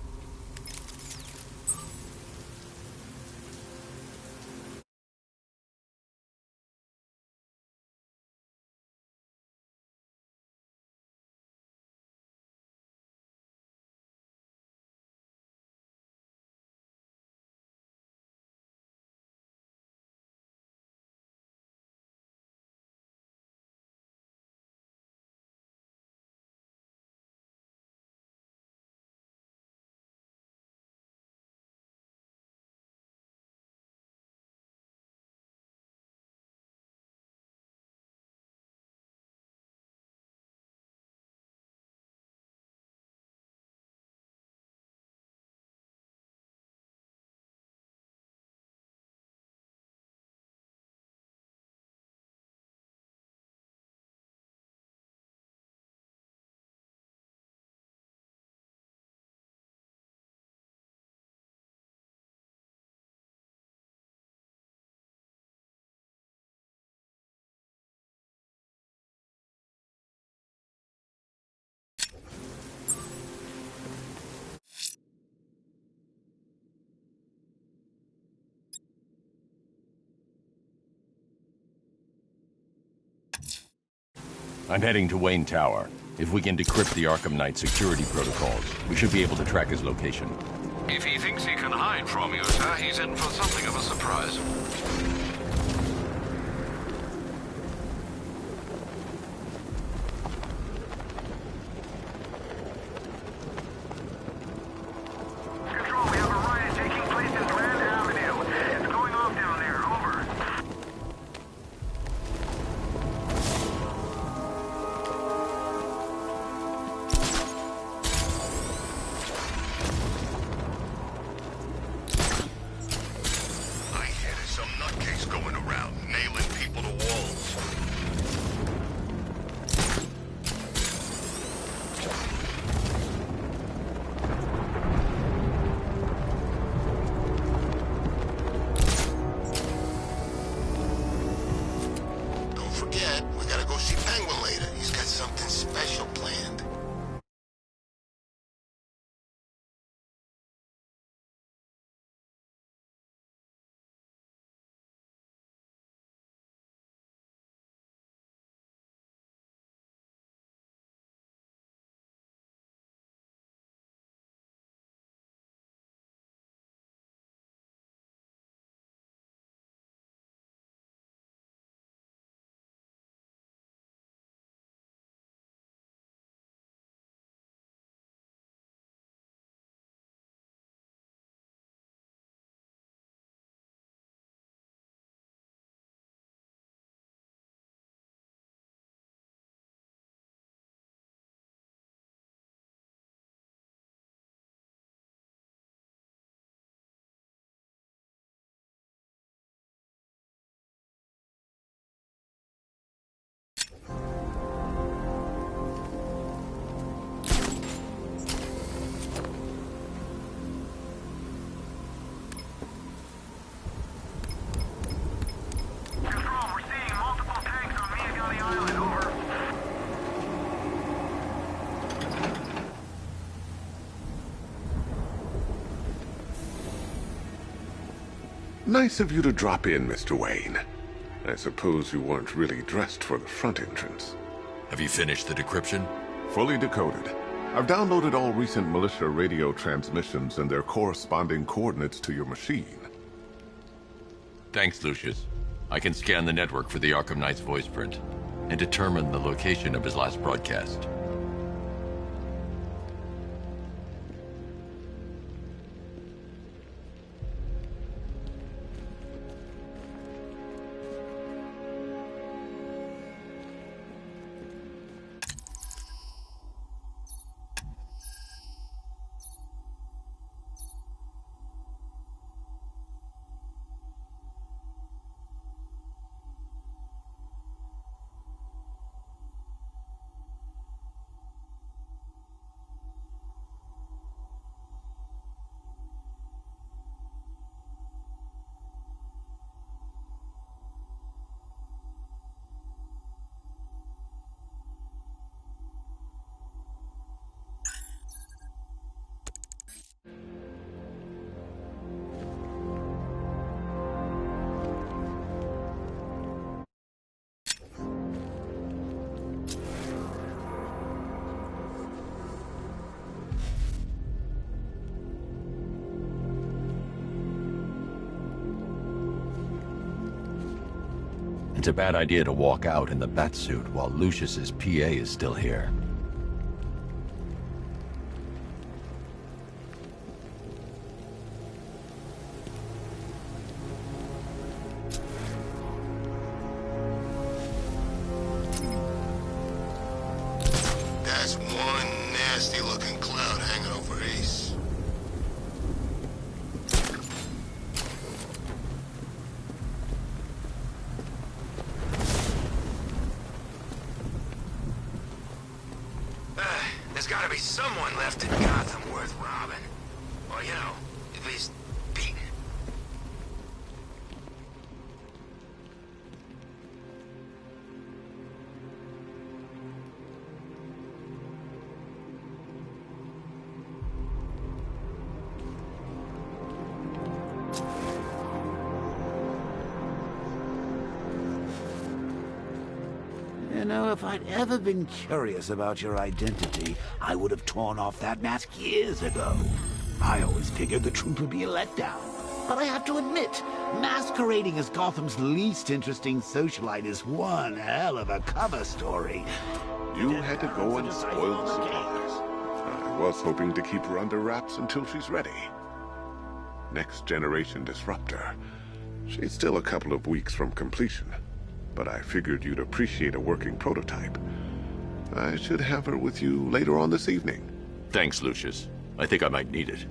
I'm heading to Wayne Tower. If we can decrypt the Arkham Knight security protocols, we should be able to track his location. If he thinks he can hide from you, sir, he's in for something of a surprise. Control, we have a riot taking place in Grand Avenue. It's going off down there. Over. I hear there's some nutcase going around, nailing people to walls. Don't forget, we gotta go see Penguin later. He's got something special planned. Control, we're seeing multiple tanks on Miyagi Island. Over. Nice of you to drop in, Mr. Wayne. I suppose you weren't really dressed for the front entrance. Have you finished the decryption? Fully decoded. I've downloaded all recent militia radio transmissions and their corresponding coordinates to your machine. Thanks, Lucius. I can scan the network for the Arkham Knight's voice print and determine the location of his last broadcast. It's a bad idea to walk out in the Batsuit while Lucius's PA is still here. That's one nasty-looking cloud hanging over Ace. There's gotta be someone left in Gotham worth robbing. Or, you know, at least beating. You know, if I'd ever been curious about your identity, I would have torn off that mask years ago. I always figured the truth would be a letdown. But I have to admit, masquerading as Gotham's least interesting socialite is one hell of a cover story. You had to go and spoil the surprise. I was hoping to keep her under wraps until she's ready. Next generation disruptor. She's still a couple of weeks from completion, but I figured you'd appreciate a working prototype. I should have her with you later on this evening. Thanks, Lucius. I think I might need it.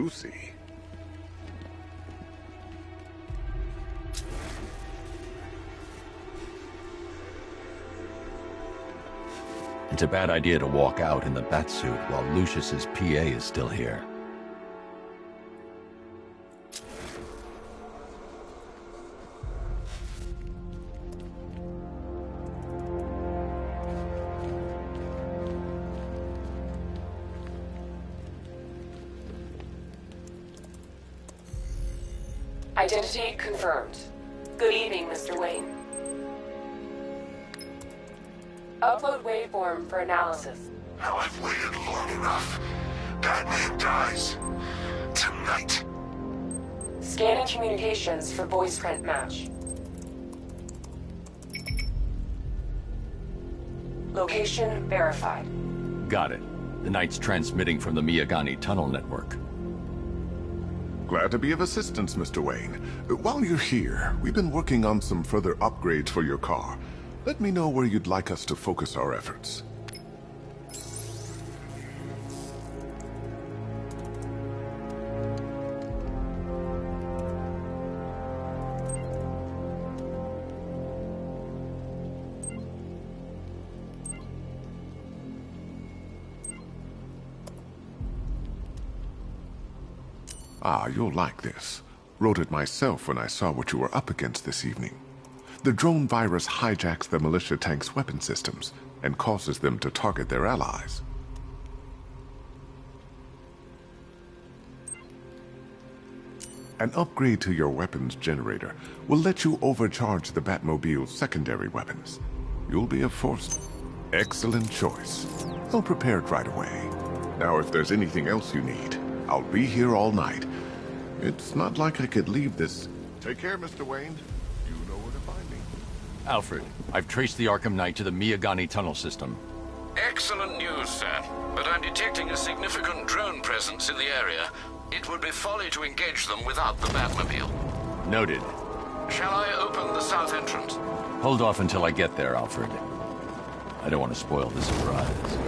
Brucey? It's a bad idea to walk out in the Batsuit while Lucius's PA is still here. Identity confirmed. Good evening, Mr. Wayne. Upload waveform for analysis. Now I've waited long enough. Batman dies. Tonight. Scanning communications for voice print match. Location verified. Got it. The Knight's transmitting from the Miyagani tunnel network. Glad to be of assistance, Mr. Wayne. While you're here, we've been working on some further upgrades for your car. Let me know where you'd like us to focus our efforts. Ah, you'll like this. Wrote it myself when I saw what you were up against this evening. The drone virus hijacks the militia tank's weapon systems and causes them to target their allies. An upgrade to your weapons generator will let you overcharge the Batmobile's secondary weapons. You'll be a force. Excellent choice. I'll prepare it right away. Now, if there's anything else you need, I'll be here all night. It's not like I could leave this. Take care, Mr. Wayne. You know where to find me. Alfred, I've traced the Arkham Knight to the Miyagani tunnel system. Excellent news, sir. But I'm detecting a significant drone presence in the area. It would be folly to engage them without the Batmobile. Noted. Shall I open the south entrance? Hold off until I get there, Alfred. I don't want to spoil the surprise.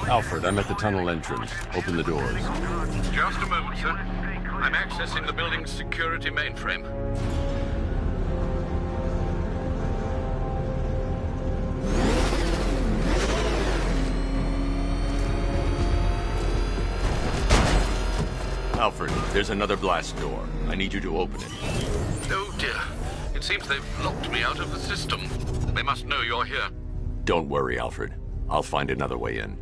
Alfred, I'm at the tunnel entrance. Open the doors. Just a moment, sir. I'm accessing the building's security mainframe. Alfred, there's another blast door. I need you to open it. Oh dear. It seems they've locked me out of the system. They must know you're here. Don't worry, Alfred. I'll find another way in.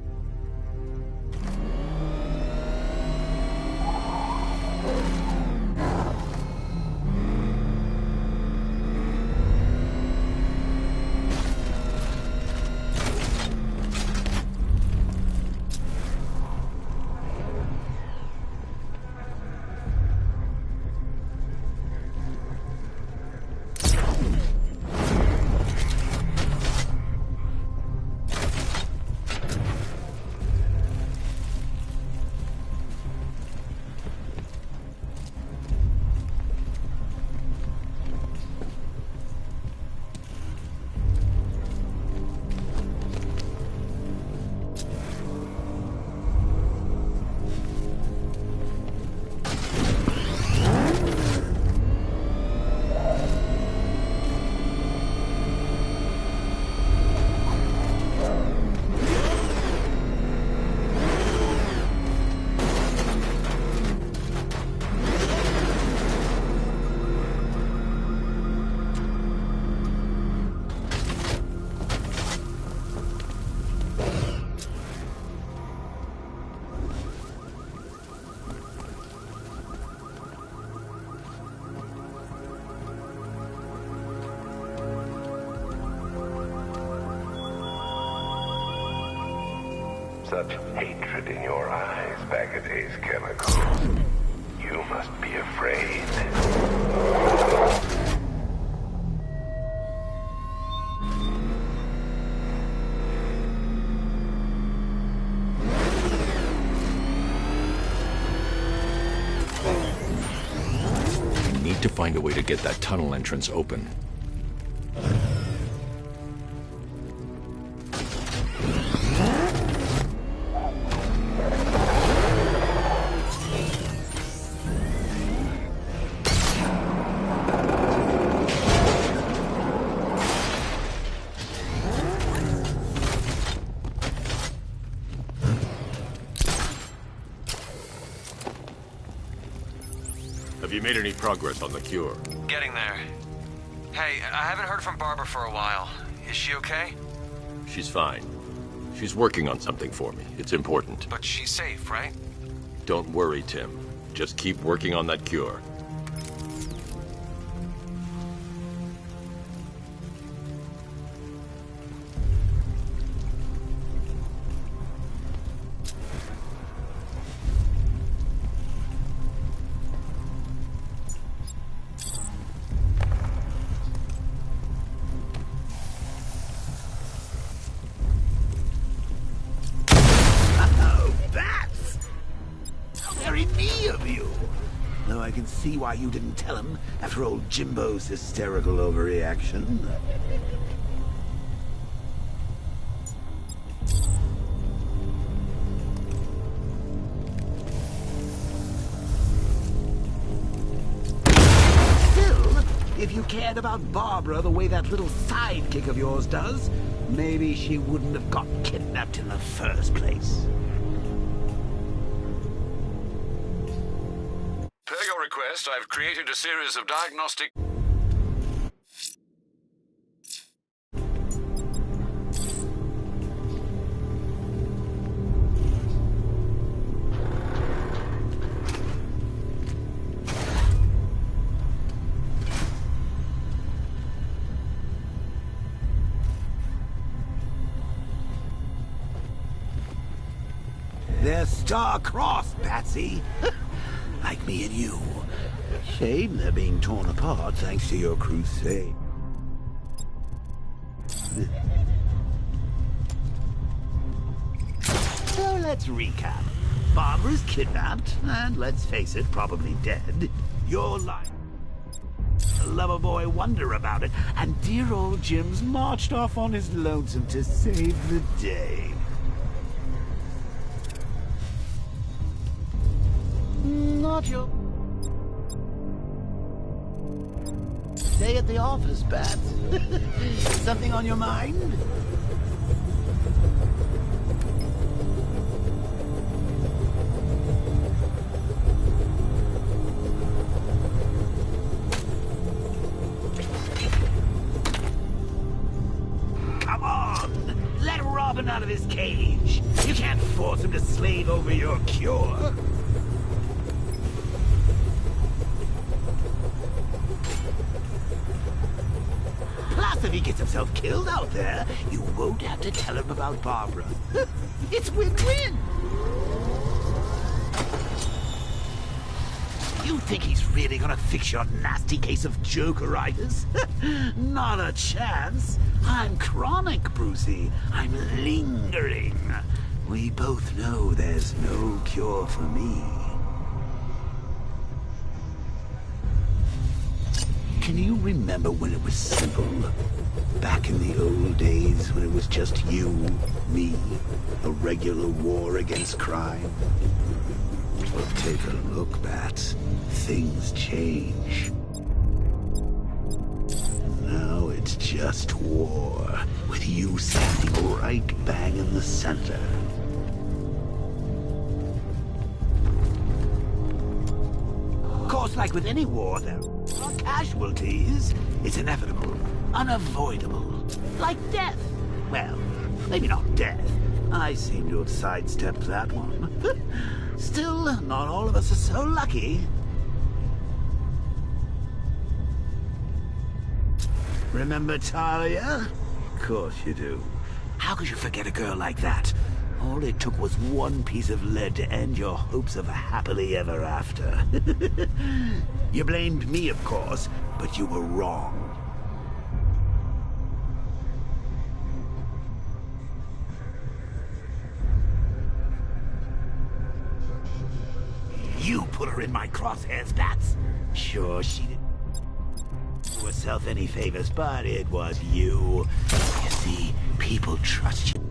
Such hatred in your eyes, Bagaday's chemical. You must be afraid. We need to find a way to get that tunnel entrance open. Have you made any progress on the cure? Getting there. Hey, I haven't heard from Barbara for a while. Is she okay? She's fine. She's working on something for me. It's important. But she's safe, right? Don't worry, Tim. Just keep working on that cure. I can see why you didn't tell him after old Jimbo's hysterical overreaction. Still, if you cared about Barbara the way that little sidekick of yours does, maybe she wouldn't have got kidnapped in the first place. Per your request, I've created a series of diagnostic... They're star-crossed, Patsy. Like me and you. Shame they're being torn apart thanks to your crusade. So let's recap. Barbara's kidnapped, and let's face it, probably dead. Your life. The lover boy wonder about it, and dear old Jim's marched off on his lonesome to save the day. not your... Stay at the office, Bats. Something on your mind? Come on! Let Robin out of his cage. You can't force him to slave over your cure. Plus, if he gets himself killed out there, you won't have to tell him about Barbara. It's win-win! You think he's really gonna fix your nasty case of jokeritis? Not a chance. I'm chronic, Brucey. I'm lingering. We both know there's no cure for me. Can you remember when it was simple? Back in the old days when it was just you, me, a regular war against crime? Well, take a look, Bats. Things change. Now it's just war, with you standing right bang in the center. Of course, like with any war, there are casualties. It's inevitable, unavoidable. Like death. Well, maybe not death. I seem to have sidestepped that one. Still, not all of us are so lucky. Remember Talia? Of course you do. How could you forget a girl like that? All it took was one piece of lead to end your hopes of a happily ever after. You blamed me, of course, but you were wrong. You put her in my crosshairs, Bats. Sure, she didn't do herself any favors, but it was you. You see, people trust you.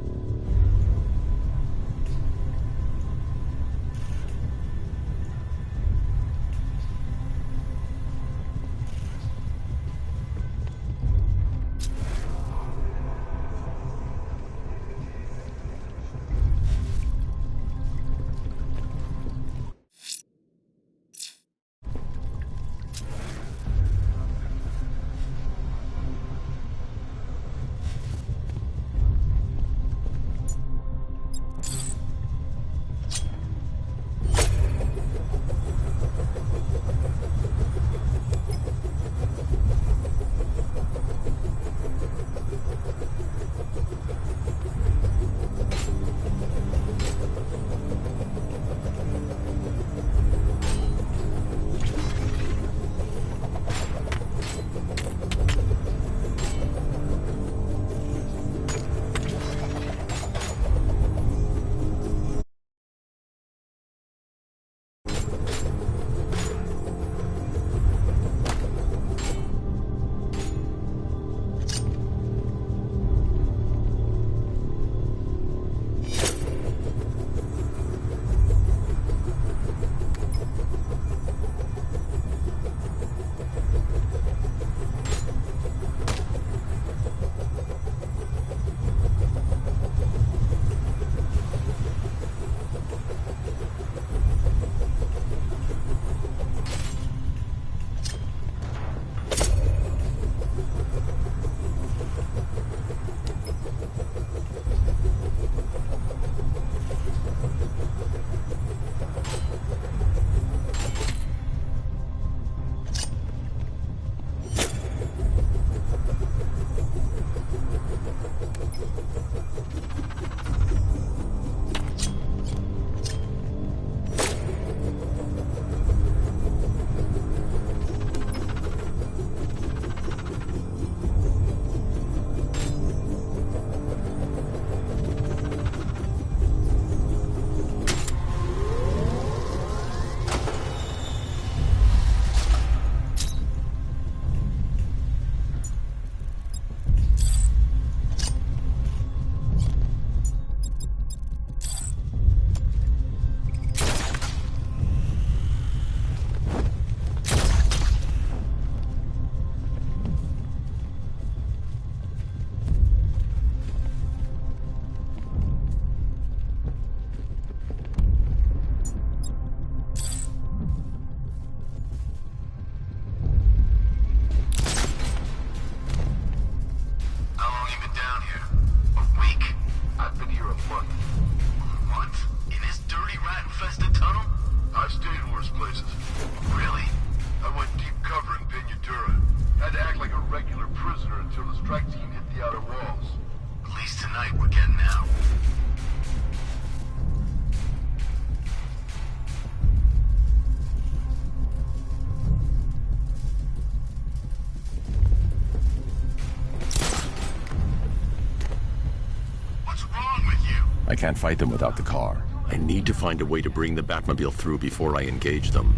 I can't fight them without the car. I need to find a way to bring the Batmobile through before I engage them.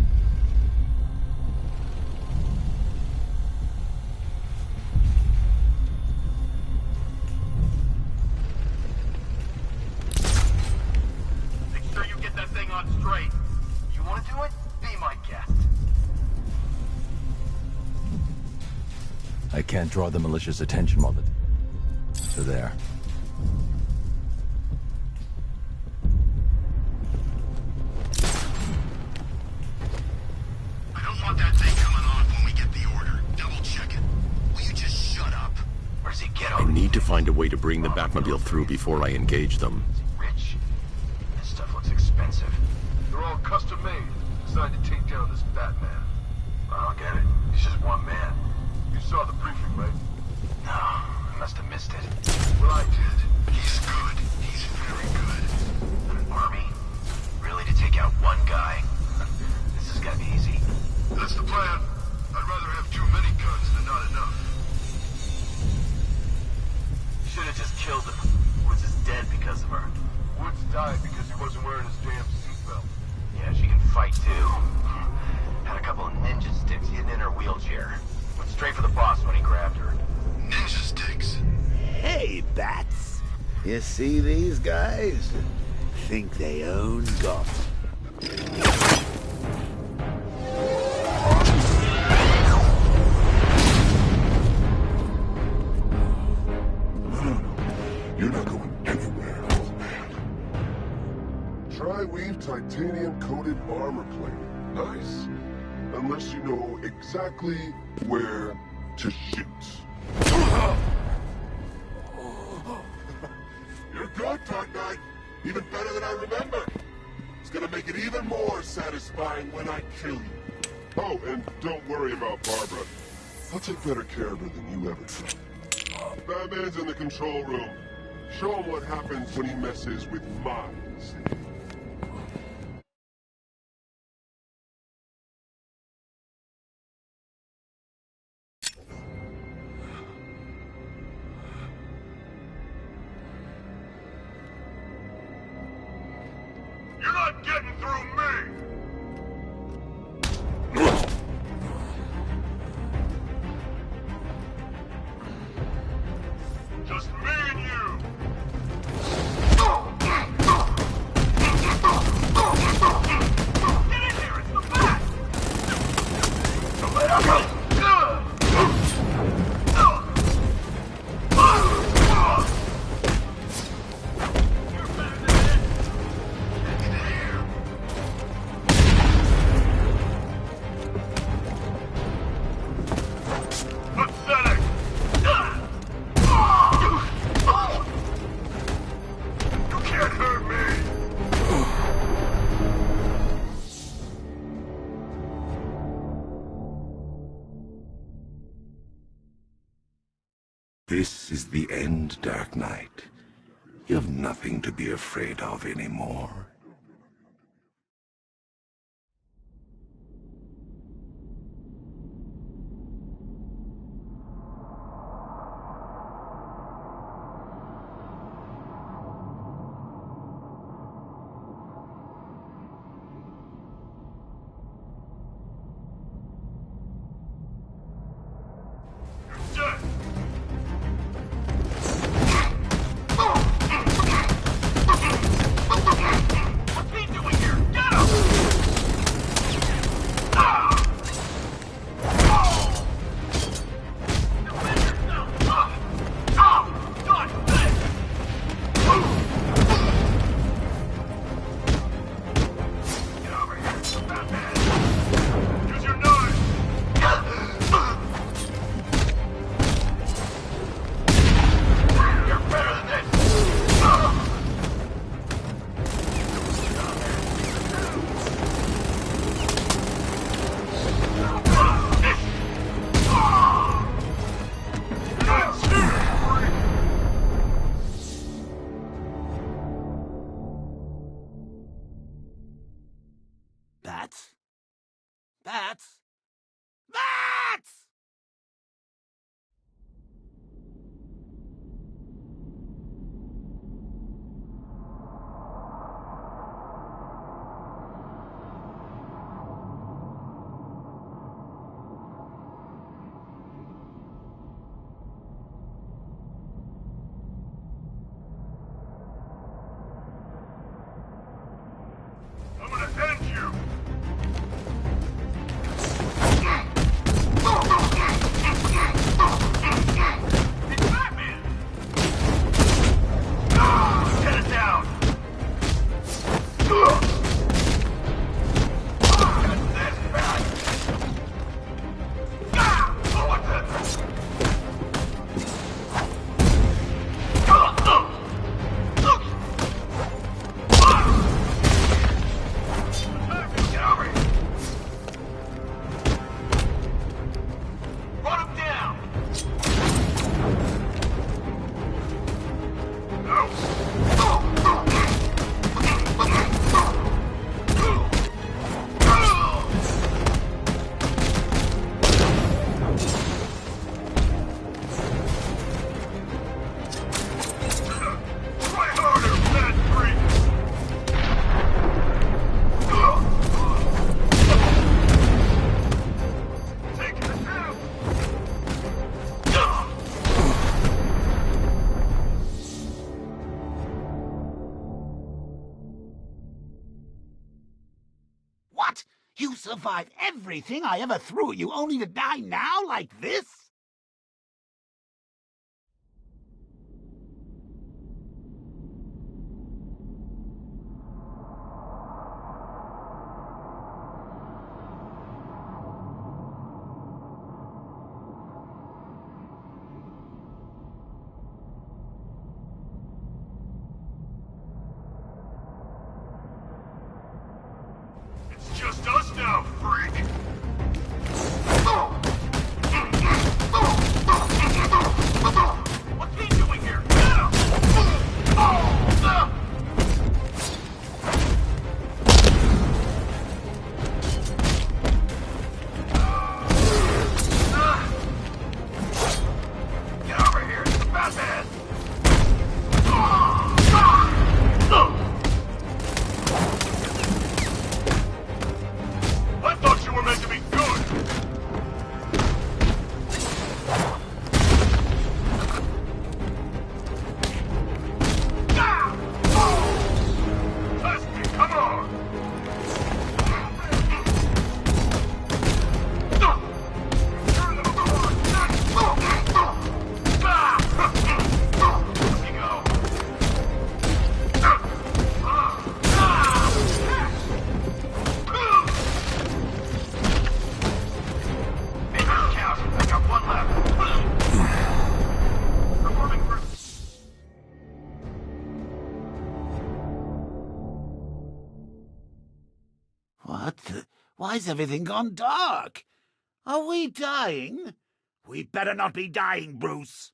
Make sure you get that thing on straight. You want to do it? Be my guest. I can't draw the militia's attention while they're there. I don't want that thing coming off when we get the order. Double check it. Will you just shut up? Where's he get I over? need to find a way to bring the Batmobile through before I engage them. Rich? This stuff looks expensive. They're all custom made, designed to take down this Batman. I don't get it. He's just one man. You saw the briefing, right? No, I must have missed it. Well, I did. He's good. He's very good. An army? Really, to take out one guy? This is gonna be easy. That's the plan. I'd rather have too many guns than not enough. Should have just killed him. Woods is dead because of her. Woods died because he wasn't wearing his damn seatbelt. Yeah, she can fight too. Had a couple of ninja sticks hidden in her wheelchair. Went straight for the boss when he grabbed her. Ninja sticks? Hey, Bats. You see these guys? Think they own Gotham. You're not going anywhere, old man. Tri-weave titanium-coated armor plate. Nice. Unless you know exactly where to shoot. You're good, Dark Knight. Even better than I remember. It's gonna make it even more satisfying when I kill you. Oh, and don't worry about Barbara. I'll take better care of her than you ever did. Batman's in the control room. Show him what happens when he messes with minds. You're not getting through me! Just me and you! Get in here, it's the bat! Don't let her go! You're better than this! Get in here! Pathetic! You can't hurt me! This is the end, Dark Knight. You have nothing to be afraid of anymore. Dead! What's he doing here? Get him! Defend yourself! God, thanks! Get over here, Batman! Use your knife! You're better than this! Bats? Bats? Bats! You survived everything I ever threw at you, only to die now like this? It's just us now, freak! What's he doing here? Get him! Get over here, it's the Batman! I thought you were meant to be good! Test me, come on! Turn them apart! Here we go. Make it count. I got one left. Performing for... What the... Why's everything gone dark? Are we dying? We better not be dying, Bruce.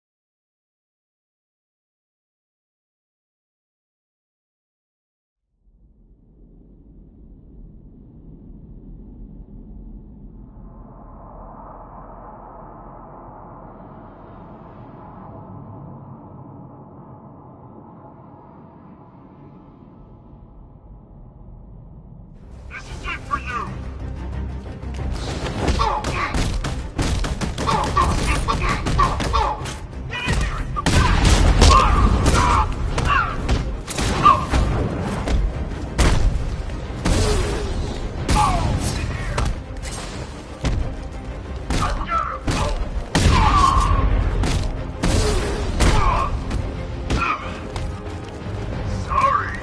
This is it for you! Get in here! It's the Sorry!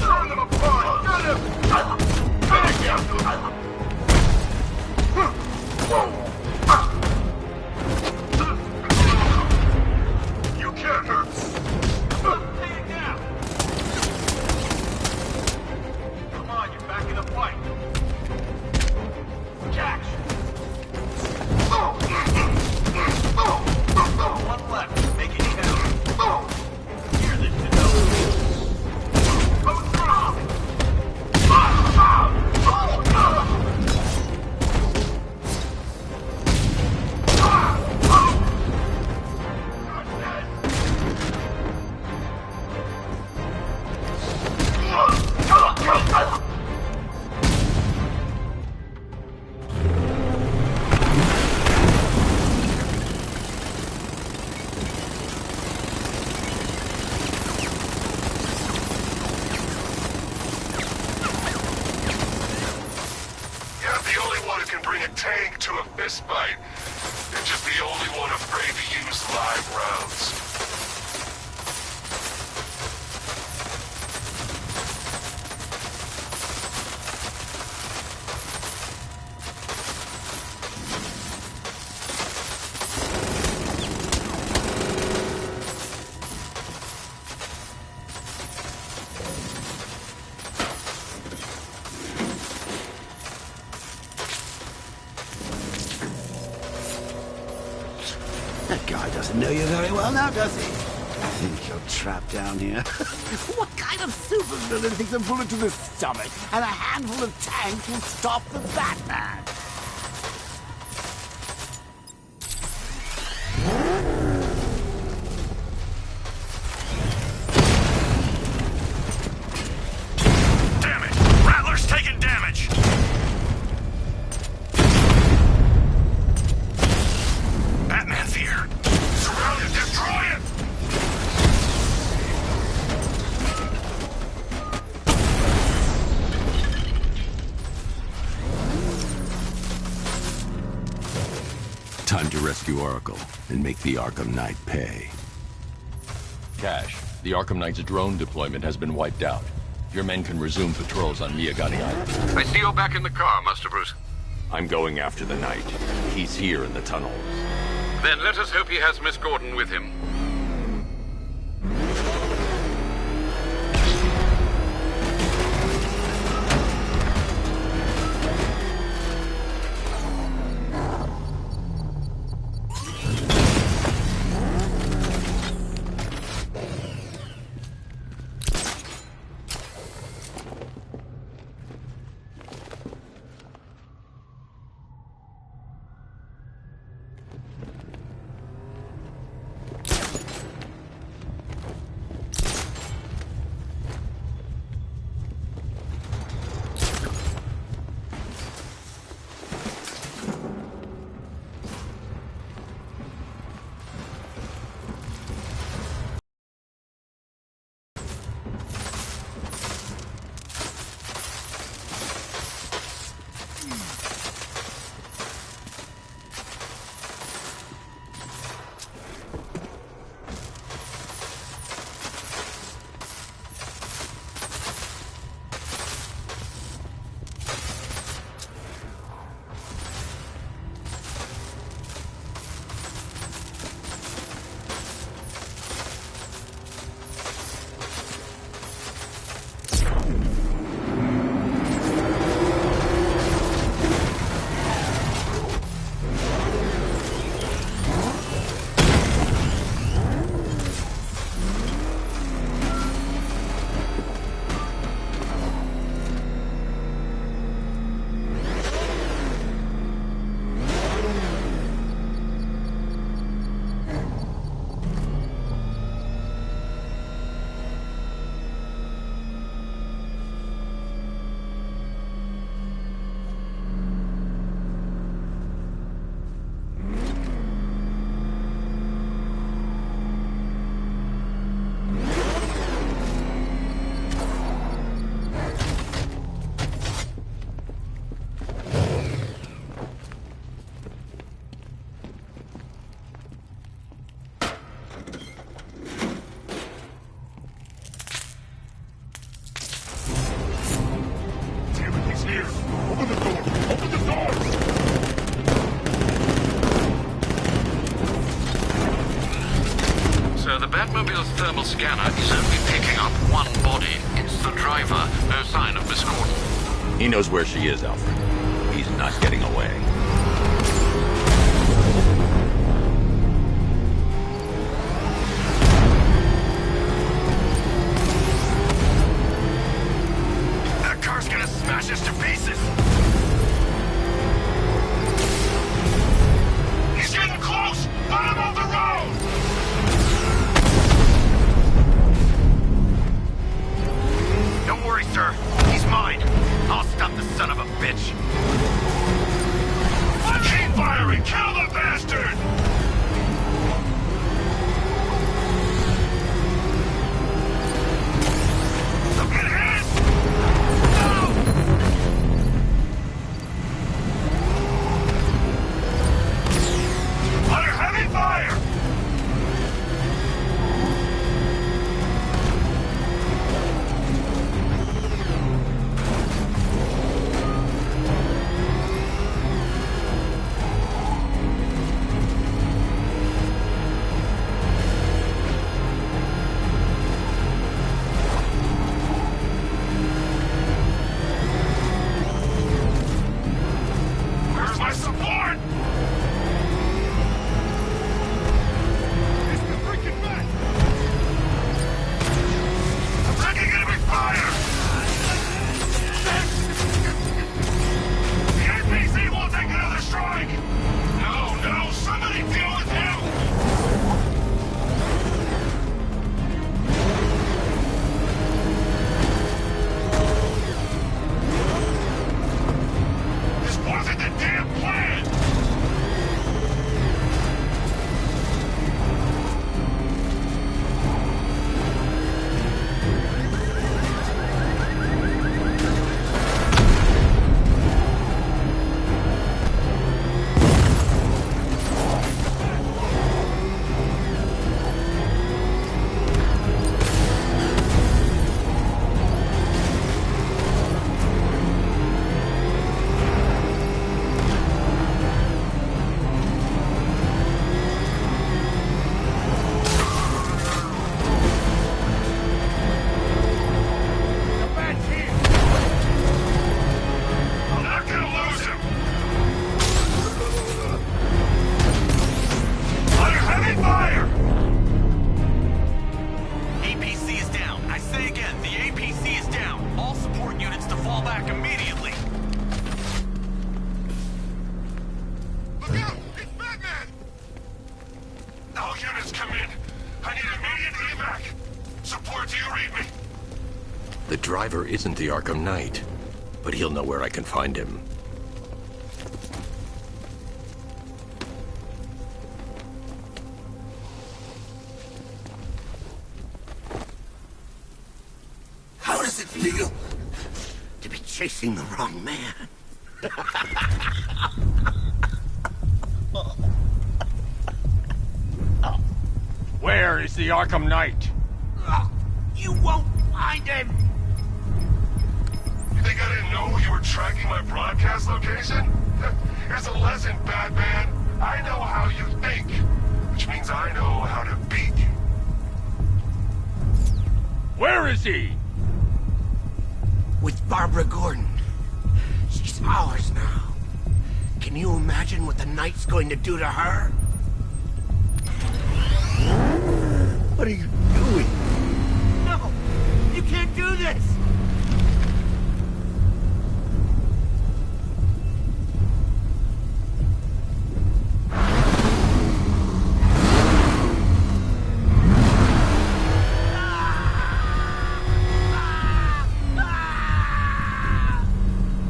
Turn them apart! Get him! Finish him! You can't hurt! Lay it down! Come on, you're back in the fight! Catch! One left. Make it count. Hear this to know. Go strong! You're the only one who can bring a tank to a fistfight. You're just the only one afraid to use live rounds. That guy doesn't know you very well now, does he? I think you're trapped down here. What kind of supervillain thinks a bullet to the stomach and a handful of tanks will stop the Batman? Damn it! Rattler's taking damage! Time to rescue Oracle and make the Arkham Knight pay. Cash, the Arkham Knight's drone deployment has been wiped out. Your men can resume patrols on Miyagani Island. I see you're back in the car, Master Bruce. I'm going after the Knight. He's here in the tunnels. Then let us hope he has Miss Gordon with him. Batmobile's thermal scanner is only picking up one body. It's the driver. No sign of Miss Gordon. He knows where she is, Alfred. He's not getting away. That car's gonna smash us to pieces! He's getting close! Let him off the road! Don't worry, sir. He's mine. I'll stop the son of a bitch. Keep firing! Kill the bastard! I'm getting hit! No! driver isn't the Arkham Knight, but he'll know where I can find him. How does it feel to be chasing the wrong man? Where is the Arkham Knight? You won't find him! You think I didn't know you were tracking my broadcast location? Here's a lesson, Batman. I know how you think, which means I know how to beat you. Where is he? With Barbara Gordon. She's ours now. Can you imagine what the Knight's going to do to her? What are you doing? No! You can't do this!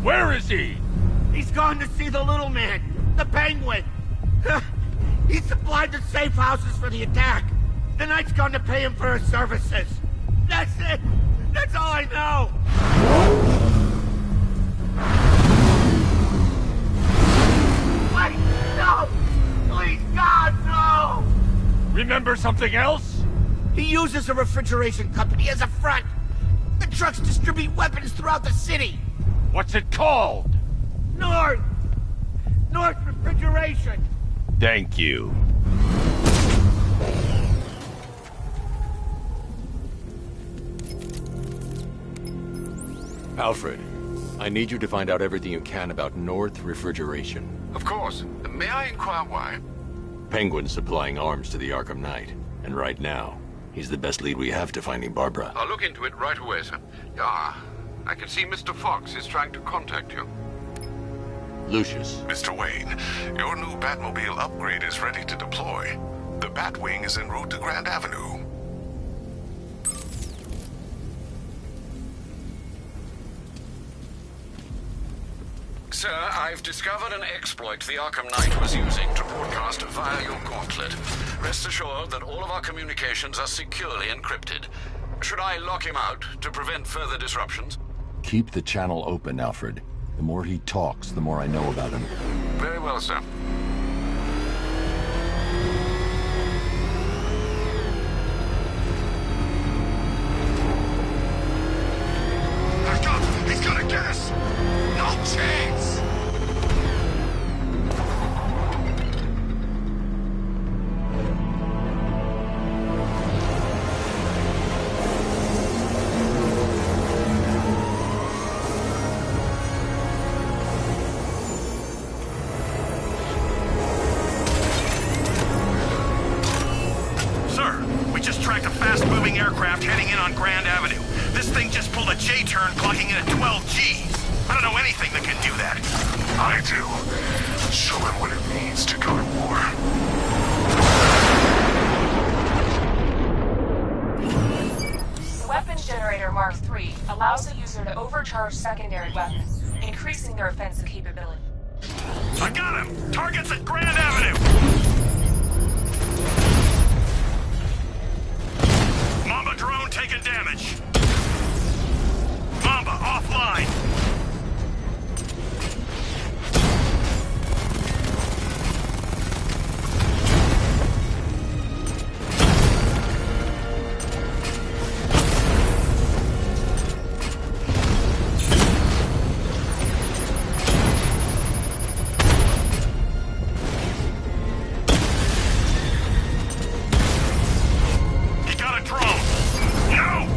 Where is he? He's gone to see the little man, the Penguin. He supplied the safe houses for the attack. The Knight's gone to pay him for his services. That's it. That's all I know. Wait, no! Please, God, no! Remember something else? He uses a refrigeration company as a front. The trucks distribute weapons throughout the city. What's it called? North Refrigeration. Thank you. Alfred, I need you to find out everything you can about North Refrigeration. Of course. May I inquire why? Penguin's supplying arms to the Arkham Knight, and right now, he's the best lead we have to finding Barbara. I'll look into it right away, sir. Ah, I can see Mr. Fox is trying to contact you. Lucius. Mr. Wayne, your new Batmobile upgrade is ready to deploy. The Batwing is en route to Grand Avenue. Sir, I've discovered an exploit the Arkham Knight was using to broadcast via your gauntlet. Rest assured that all of our communications are securely encrypted. Should I lock him out to prevent further disruptions? Keep the channel open, Alfred. The more he talks, the more I know about him. Very well, sir. He's gonna get us! No chance! Sir, we just tracked a fast-moving aircraft heading in on Grand Avenue. This thing just pulled a J-turn, clocking in at 12 Gs. I don't know anything that can do that. I do. Show him what it means to go to war. The weapons generator Mark III allows the user to overcharge secondary weapons, increasing their offensive capability. I got him! Target's at Grand Avenue! Mamba drone taking damage. Mamba offline. He got a drone. No!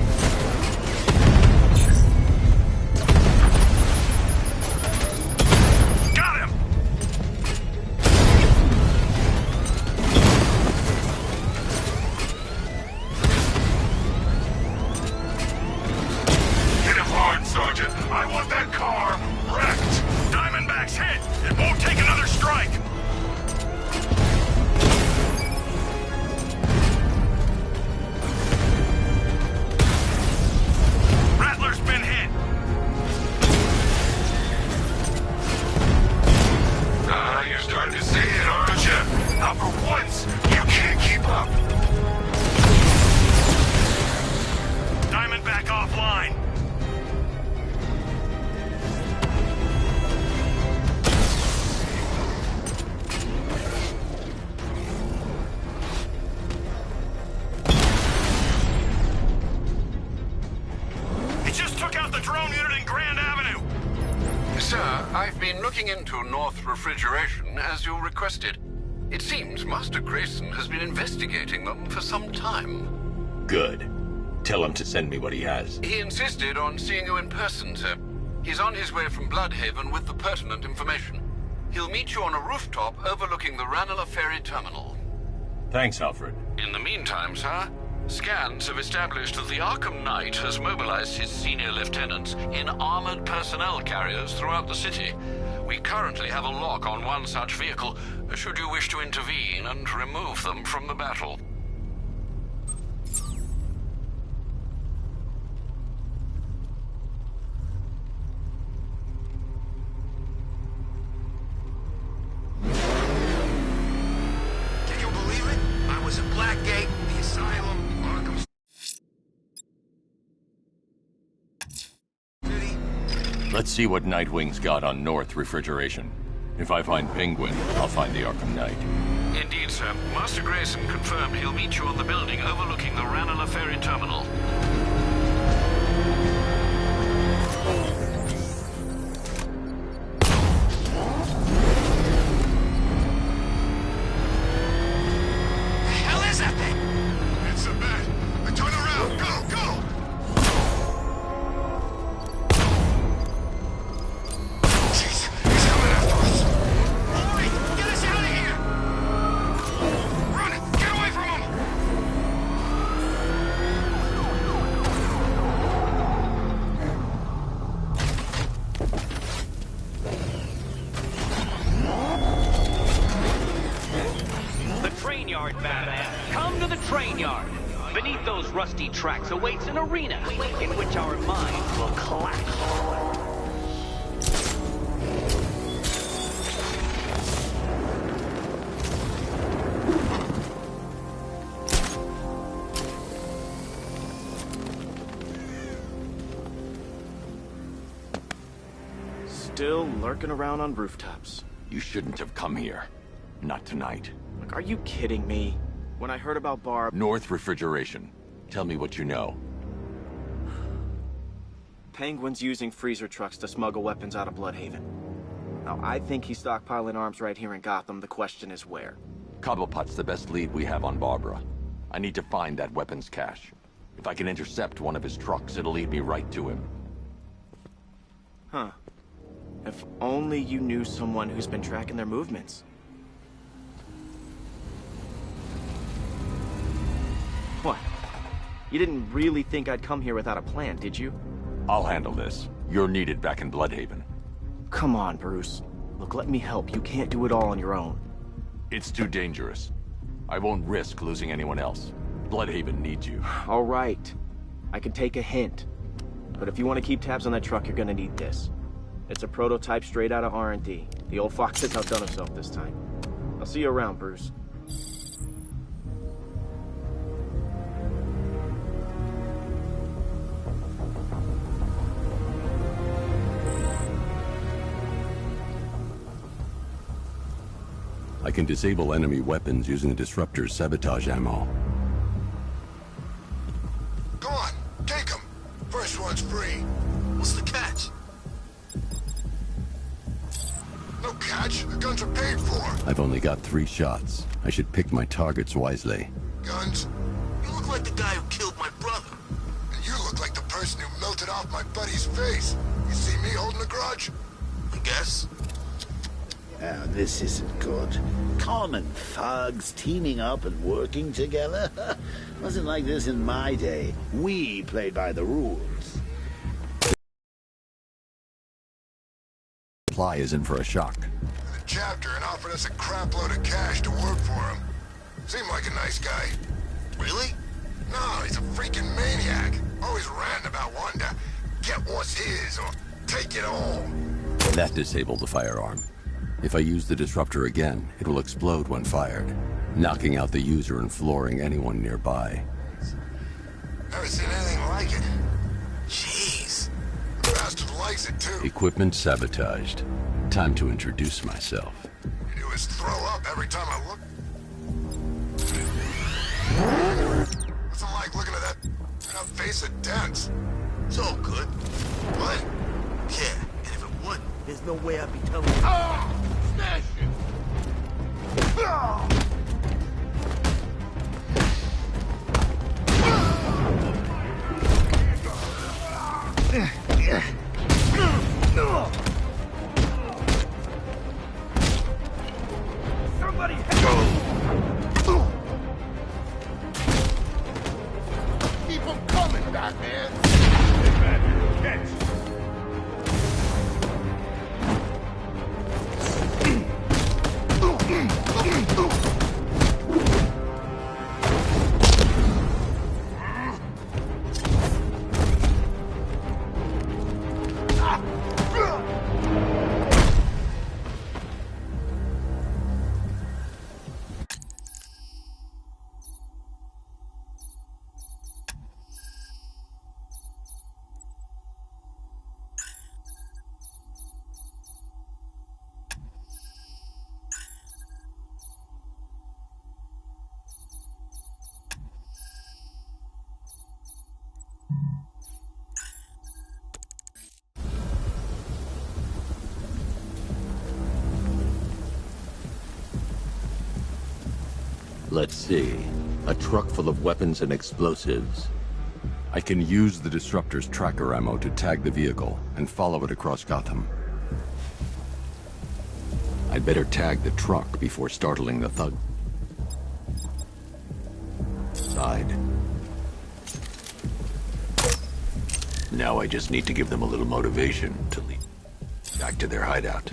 I've been looking into North Refrigeration as you requested. It seems Master Grayson has been investigating them for some time. Good. Tell him to send me what he has. He insisted on seeing you in person, sir. He's on his way from Bloodhaven with the pertinent information. He'll meet you on a rooftop overlooking the Ranelagh Ferry Terminal. Thanks, Alfred. In the meantime, sir, scans have established that the Arkham Knight has mobilized his senior lieutenants in armored personnel carriers throughout the city. We currently have a lock on one such vehicle, should you wish to intervene and remove them from the battle. Can you believe it? I was at Blackgate, the Asylum, Arkham City. Let's see what Nightwing's got on North Refrigeration. If I find Penguin, I'll find the Arkham Knight. Indeed, sir. Master Grayson confirmed he'll meet you on the building overlooking the Ranelagh Ferry Terminal. The hell is that thing? It's a bat. Turn around. Go, go! Jeez, he's coming after us. Hurry, get us out of here! Run! Get away from him! The train yard, Batman. Come to the train yard. Beneath those rusty tracks awaits an arena in which our minds will clash. Still lurking around on rooftops. You shouldn't have come here. Not tonight. Like, are you kidding me? When I heard about Barb... North Refrigeration. Tell me what you know. Penguin's using freezer trucks to smuggle weapons out of Bloodhaven. Now, I think he's stockpiling arms right here in Gotham. The question is where. Cobblepot's the best lead we have on Barbara. I need to find that weapons cache. If I can intercept one of his trucks, it'll lead me right to him. Huh. If only you knew someone who's been tracking their movements. What? You didn't really think I'd come here without a plan, did you? I'll handle this. You're needed back in Bloodhaven. Come on, Bruce. Look, let me help. You can't do it all on your own. It's too dangerous. I won't risk losing anyone else. Bloodhaven needs you. All right. I can take a hint. But if you want to keep tabs on that truck, you're gonna need this. It's a prototype straight out of R&D. The old fox has outdone himself this time. I'll see you around, Bruce. I can disable enemy weapons using the disruptor's sabotage ammo. Go on, take him. First one's free. What's the catch? No catch. The guns are paid for. I've only got 3 shots. I should pick my targets wisely. Guns? You look like the guy who killed my brother. And you look like the person who melted off my buddy's face. You see me holding a grudge? I guess. Now, this isn't good. Common thugs teaming up and working together? Wasn't like this in my day. We played by the rules. Supply is in for a shock. The chapter and offered us a crap load of cash to work for him. Seemed like a nice guy. Really? No, he's a freaking maniac. Always ranting about wanting to get what's his or take it all. That disabled the firearm. If I use the disruptor again, it will explode when fired, knocking out the user and flooring anyone nearby. Never seen anything like it. Jeez. The bastard likes it too. Equipment sabotaged. Time to introduce myself. You do is throw up every time I look. What's it like looking at that face of dents? It's all good. What? Yeah, and if it would, there's no way I'd be telling you. Ah! Smash it! Ah! Somebody help! Keep them coming, Batman! Catch! Let's see. A truck full of weapons and explosives. I can use the Disruptor's tracker ammo to tag the vehicle and follow it across Gotham. I'd better tag the truck before startling the thug. Side. Now I just need to give them a little motivation to lead back to their hideout.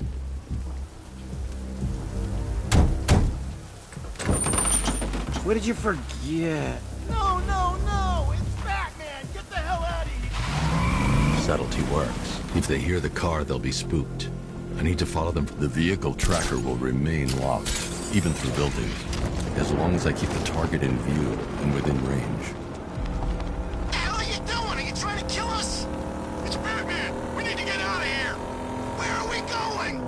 What did you forget? No, no, no! It's Batman! Get the hell out of here! Subtlety works. If they hear the car, they'll be spooked. I need to follow them. The vehicle tracker will remain locked, even through buildings, as long as I keep the target in view and within range. What the hell are you doing? Are you trying to kill us? It's Batman! We need to get out of here! Where are we going?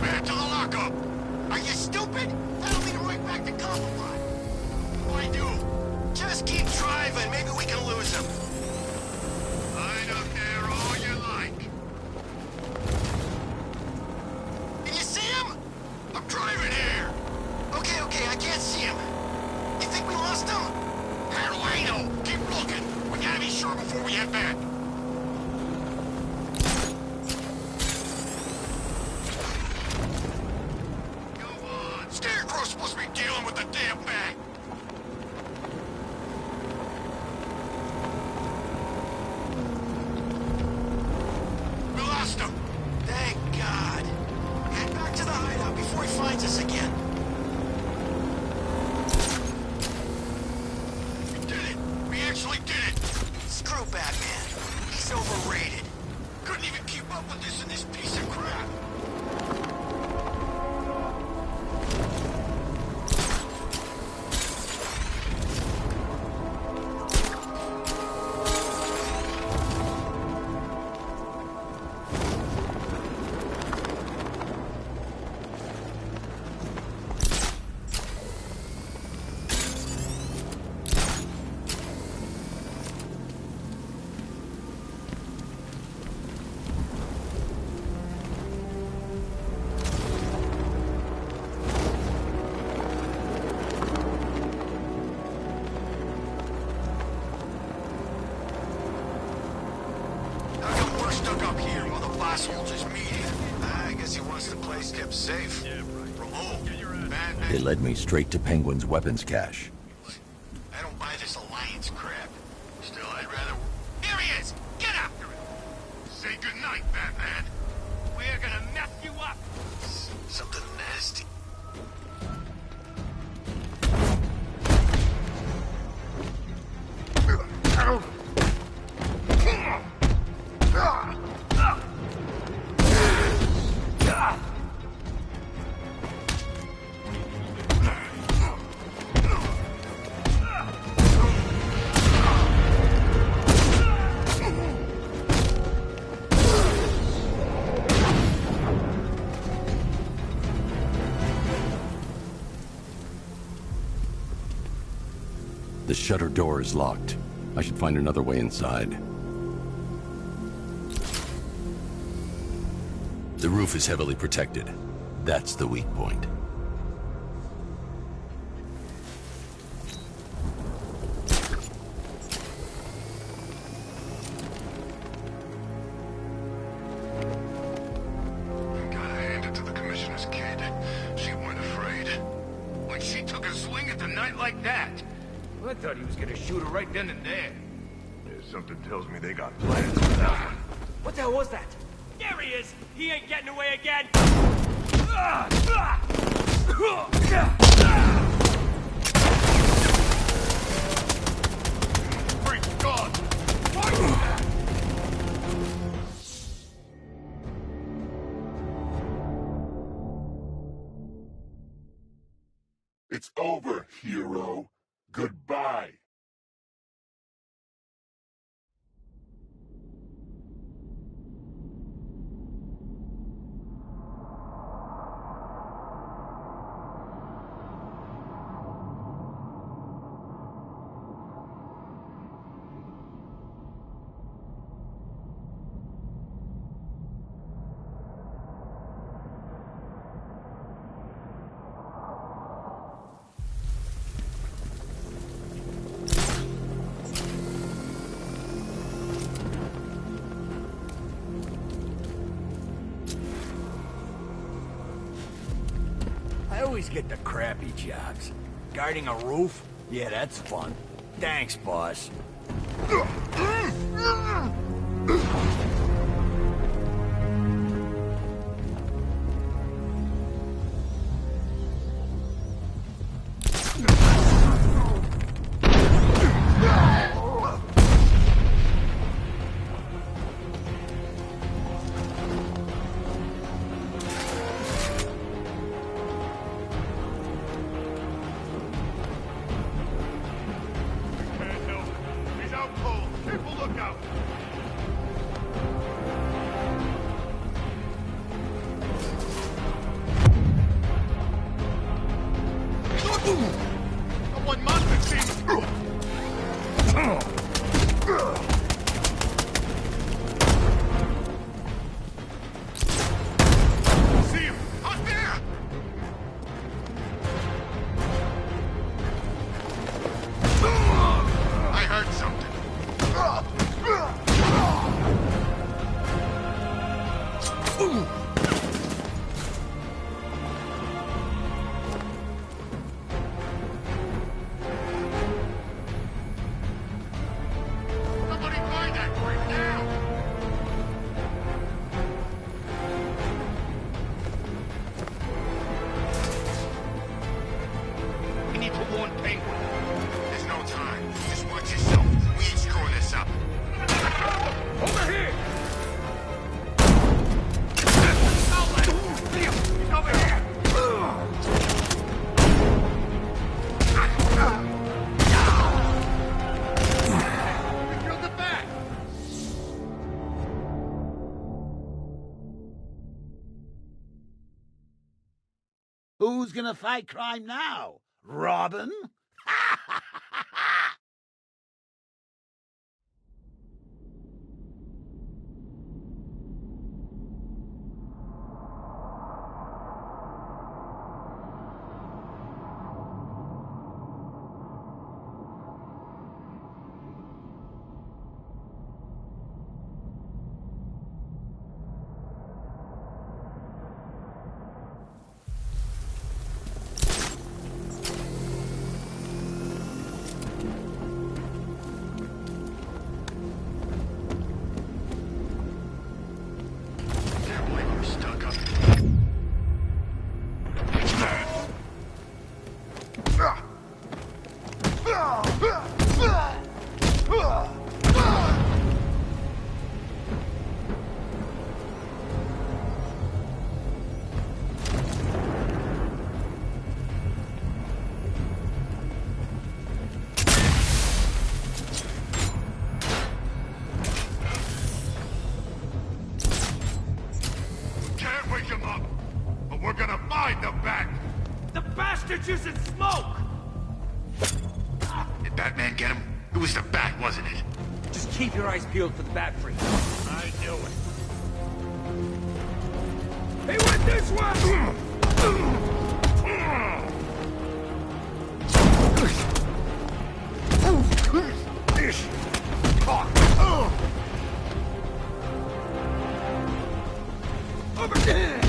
Back to the lockup! Are you stupid? That'll lead right back to Columbine! What do I do? Just keep driving. Maybe we can lose him. Hide up there all you like. Can you see him? I'm driving here. Okay, okay, I can't see him. You think we lost him? How do I know? Keep looking. We gotta be sure before we head back. Go on. Scarecrow's supposed to be dealing with the damn bag. We lost him. Thank God. Head back to the hideout before he finds us again. We did it. We actually did it. Screw Batman. He's overrated. Couldn't even keep up with this in this piece of crap. How come we're stuck up here while the boss holds his meeting? I guess he wants the place kept safe. Yeah, right. From who? Batman? They led me straight to Penguin's weapons cache. I don't buy this alliance crap. Still, I'd rather... Here he is! Get after him! Say goodnight, Batman. We're gonna mess you up! Something nasty. The shutter door is locked. I should find another way inside. The roof is heavily protected. That's the weak point. Gotta hand it to the commissioner's kid. She weren't afraid. When she took a swing at the night like that. I thought he was gonna shoot her right then and there. Yeah, something tells me they got plans for that one. What the hell was that? There he is! He ain't getting away again! Great God! Why is that? It's over, hero. Goodbye. I always get the crappy jobs. Guarding a roof? Yeah, that's fun. Thanks, boss. He's out cold. Careful lookout. Someone must have seen. See him! Out there! I heard something. Somebody find that right now! We need to warn Penguin. There's no time. Just watch yourself. We ain't screwing this up. Over here! Outlet! See him! He's over here! We killed the bat! Who's gonna fight crime now? Robin? Can't believe I'm stuck up. Can't wake him up, but we're gonna find the bat. The bastard's using smoke! Did Batman get him? It was the bat, wasn't it? Just keep your eyes peeled for the bat freak. I knew it. This way! Over there!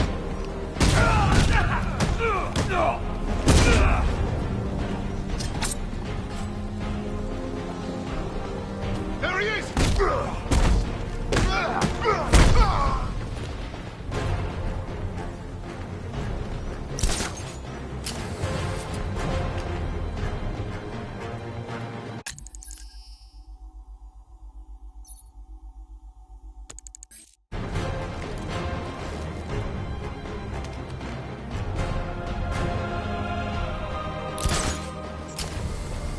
There he is!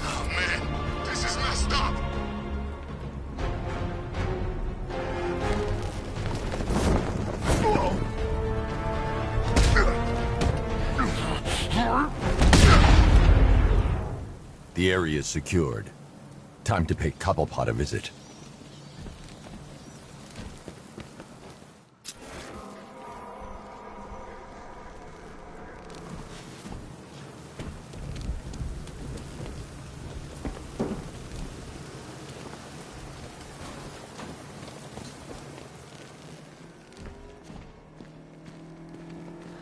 Oh man, this is messed up! The area is secured. Time to pay Cobblepot a visit.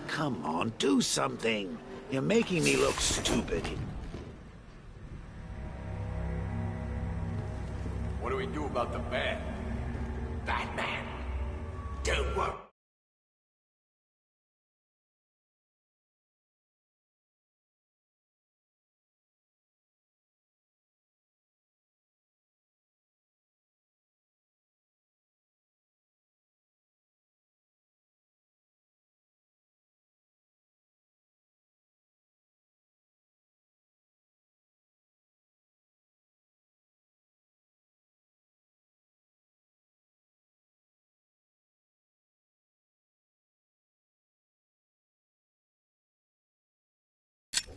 Come on, do something. You're making me look stupid. What do we do about the bat? Batman, don't worry.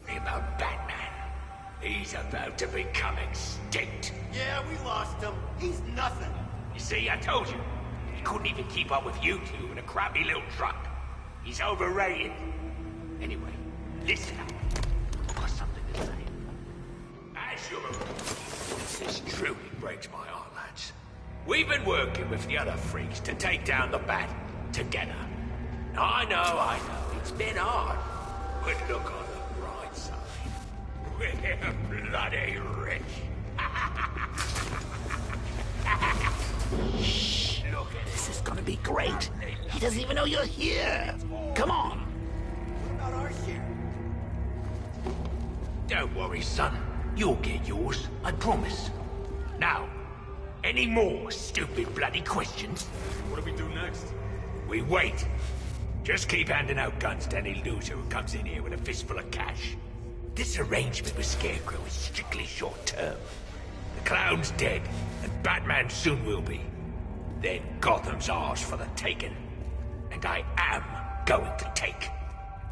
About Batman. He's about to become extinct. Yeah, we lost him. He's nothing. You see, I told you. He couldn't even keep up with you two in a crappy little truck. He's overrated. Anyway, listen up. I've got something to say. As you're aware, this truly breaks my heart, lads. We've been working with the other freaks to take down the Bat together. I know, it's been hard. But look on the bright side. We're bloody rich. Shh. Look at This is gonna be great. He doesn't even know you're here. Come on. What about our share? Don't worry, son. You'll get yours, I promise. Now, any more stupid bloody questions? What do we do next? We wait. Just keep handing out guns to any loser who comes in here with a fistful of cash. This arrangement with Scarecrow is strictly short-term. The Clown's dead, and Batman soon will be. Then Gotham's ours for the taking. And I am going to take.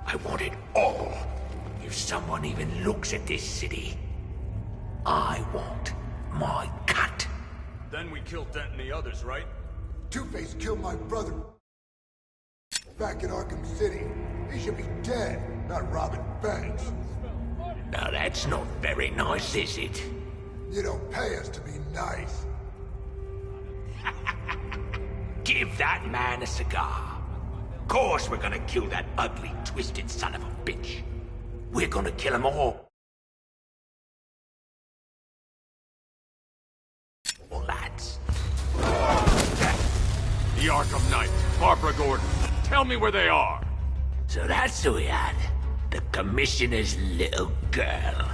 I want it all. If someone even looks at this city, I want my cut. Then we killed Dent and the others, right? Two-Face killed my brother back in Arkham City. He should be dead, not robbing banks. Now that's not very nice, is it? You don't pay us to be nice. Give that man a cigar. Of course we're gonna kill that ugly, twisted son of a bitch. We're gonna kill them all. Lads. The Arkham Knight, Barbara Gordon. Tell me where they are. So that's who we had. The Commissioner's little girl.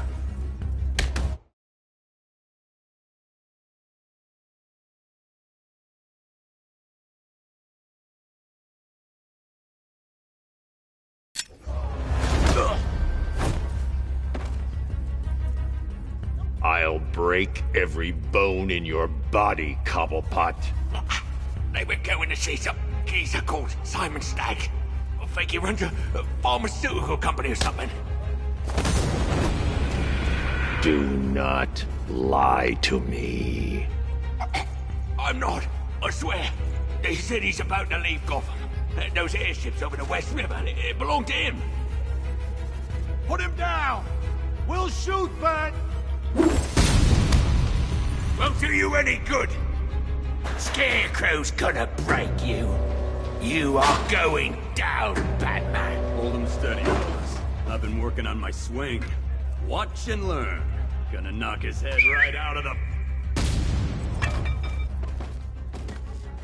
I'll break every bone in your body, Cobblepot. They were going to see some geezer called Simon Stagg. I think he runs a pharmaceutical company or something. Do not lie to me. I'm not. I swear. They said he's about to leave Gotham. Those airships over the West River, it belonged to him. Put him down! We'll shoot, Bert! Won't do you any good. Scarecrow's gonna break you. You are going down, Batman. Hold him steady, fellas. I've been working on my swing. Watch and learn. Gonna knock his head right out of the...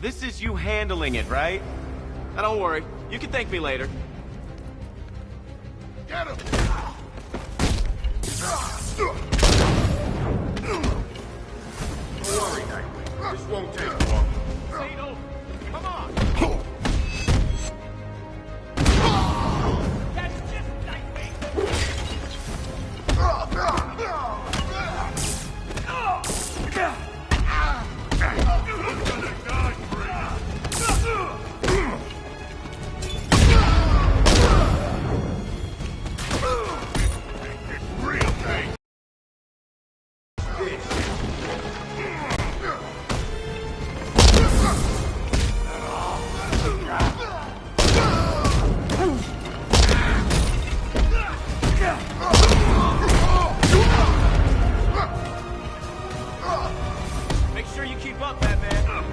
This is you handling it, right? Now don't worry, you can thank me later. Get him! Don't worry, Nightwing. This won't take long. Zeno, come on! That's just Nightwing! Make sure you keep up, Batman.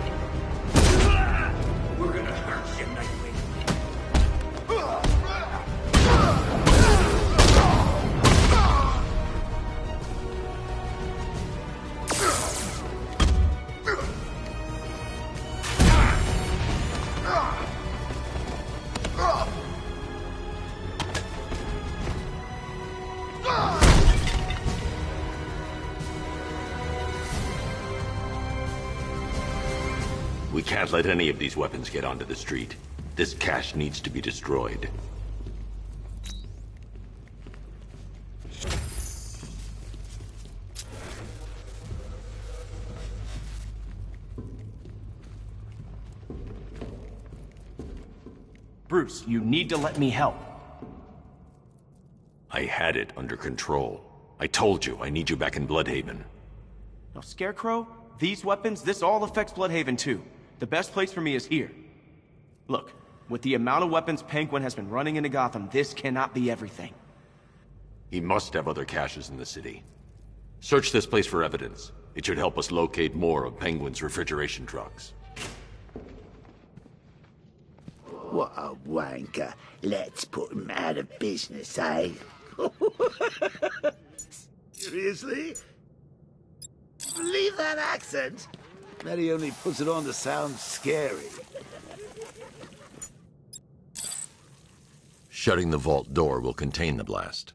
We're gonna hurt you, Nightwing. We can't let any of these weapons get onto the street. This cache needs to be destroyed. Bruce, you need to let me help. I had it under control. I told you, I need you back in Bloodhaven. Now, Scarecrow, these weapons, this all affects Bloodhaven too. The best place for me is here. Look, with the amount of weapons Penguin has been running into Gotham, this cannot be everything. He must have other caches in the city. Search this place for evidence. It should help us locate more of Penguin's refrigeration trucks. What a wanker. Let's put him out of business, eh? Seriously? Leave that accent. Bet he only puts it on to sound scary. Shutting the vault door will contain the blast.